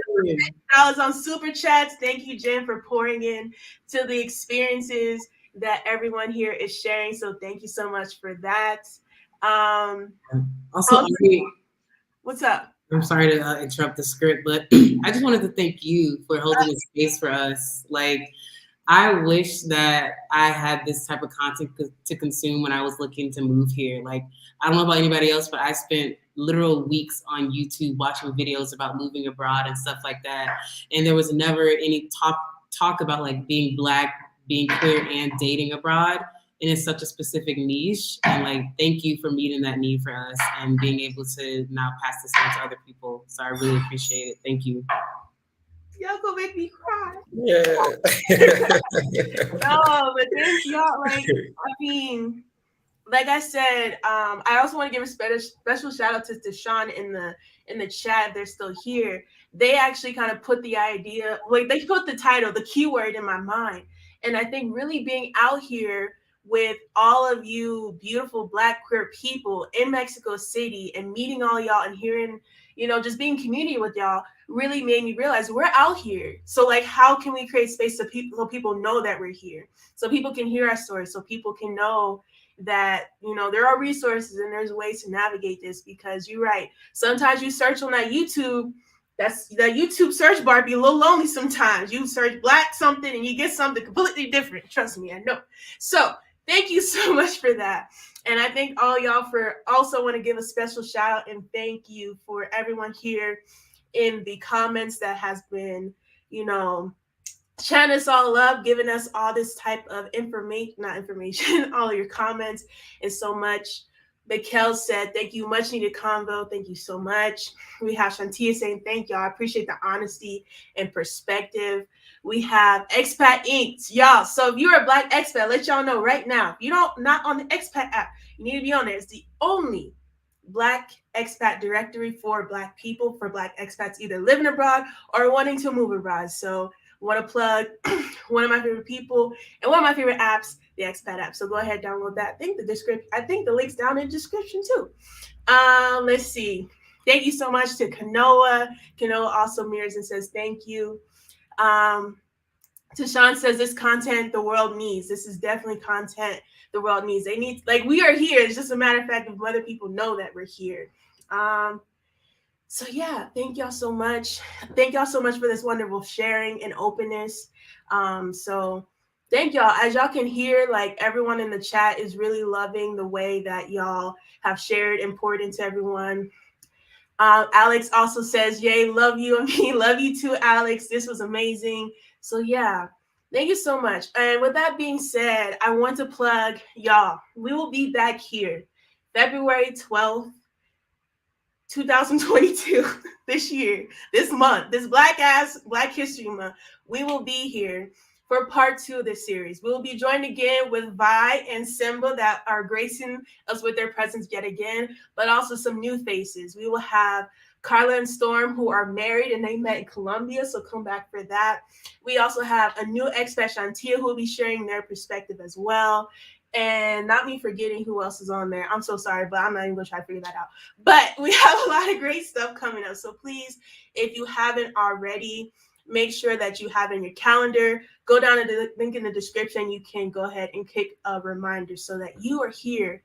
$10 on super chats. Thank you, Jen, for pouring in to the experiences that everyone here is sharing. So thank you so much for that. Also, what's up? I'm sorry to interrupt the script, but I just wanted to thank you for holding the space for us. Like, I wish that I had this type of content to consume when I was looking to move here. Like, I don't know about anybody else, but I spent literal weeks on YouTube watching videos about moving abroad and stuff like that. And there was never any talk about like being Black, being queer, and dating abroad. And it's such a specific niche. And like, thank you for meeting that need for us and being able to now pass this on to other people. So I really appreciate it. Thank you. Y'all gonna make me cry. Yeah. No, but thank y'all. Like, I mean, like I said, I also want to give a special shout out to Deshaun in the chat. They're still here. They actually kind of put the idea, like they put the title, the keyword in my mind. And I think really being out here with all of you beautiful Black queer people in Mexico City and meeting all y'all and hearing, just being community with y'all really made me realize we're out here. So like, how can we create space so people know that we're here? So people can hear our stories, so people can know that, there are resources and there's ways to navigate this, because you're right. Sometimes you search on that YouTube, that's the YouTube search bar be a little lonely sometimes. You search Black something and you get something completely different. Trust me, I know. So thank you so much for that. And I thank all y'all for also want to give a special shout out and thank you for everyone here in the comments that has been, chatting us all up, giving us all this type of information, all of your comments and so much. Mikkel said, thank you, much needed convo. Thank you so much. We have Shantia saying, thank y'all. I appreciate the honesty and perspective. We have Expat Inc. Y'all, so if you're a Black expat, let y'all know right now, if you're not on the Expat app, you need to be on there. It's the only Black expat directory for Black people, for Black expats either living abroad or wanting to move abroad. So want to plug one of my favorite people and one of my favorite apps, the Expat app. So go ahead, download that. I think the link's down in the description too. Let's see. Thank you so much to Kanoa. Kanoa also mirrors and says thank you. Tashawn says this content the world needs. This is definitely content the world needs. They need, like, we are here. It's just a matter of fact of whether people know that we're here. So yeah, thank y'all so much. Thank y'all so much for this wonderful sharing and openness. So thank y'all. As y'all can hear, like, everyone in the chat is really loving the way that y'all have shared and poured into everyone. Alex also says, yay, love you. I mean, love you too, Alex. This was amazing. So yeah, thank you so much. And with that being said, I want to plug y'all. We will be back here February 12th, 2022, this year, this month, this Black History Month. We will be here for part 2 of this series. We will be joined again with Vi and Semba that are gracing us with their presence yet again, but also some new faces. We will have Carla and Storm, who are married and they met in Colombia, so come back for that. We also have a new expat, Shantia, who will be sharing their perspective as well. And not me forgetting who else is on there. I'm so sorry, but I'm not even going to try to figure that out. But we have a lot of great stuff coming up. So please, if you haven't already, make sure that you have it in your calendar. Go down to the link in the description. You can go ahead and click a reminder so that you are here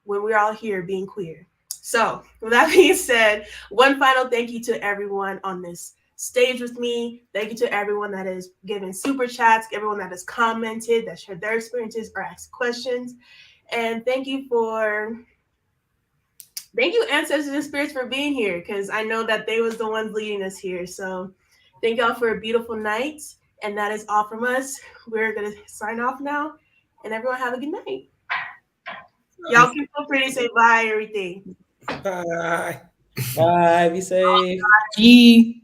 when we're all here being queer. So with that being said, one final thank you to everyone on this stage with me. Thank you to everyone that has given super chats, everyone that has commented, that shared their experiences or asked questions. And thank you ancestors and spirits for being here, because I know that they was the ones leading us here. So thank y'all for a beautiful night. And that is all from us. We're going to sign off now. And everyone have a good night. Y'all can feel free to say bye, everything. Bye. Bye. Be safe. Bye.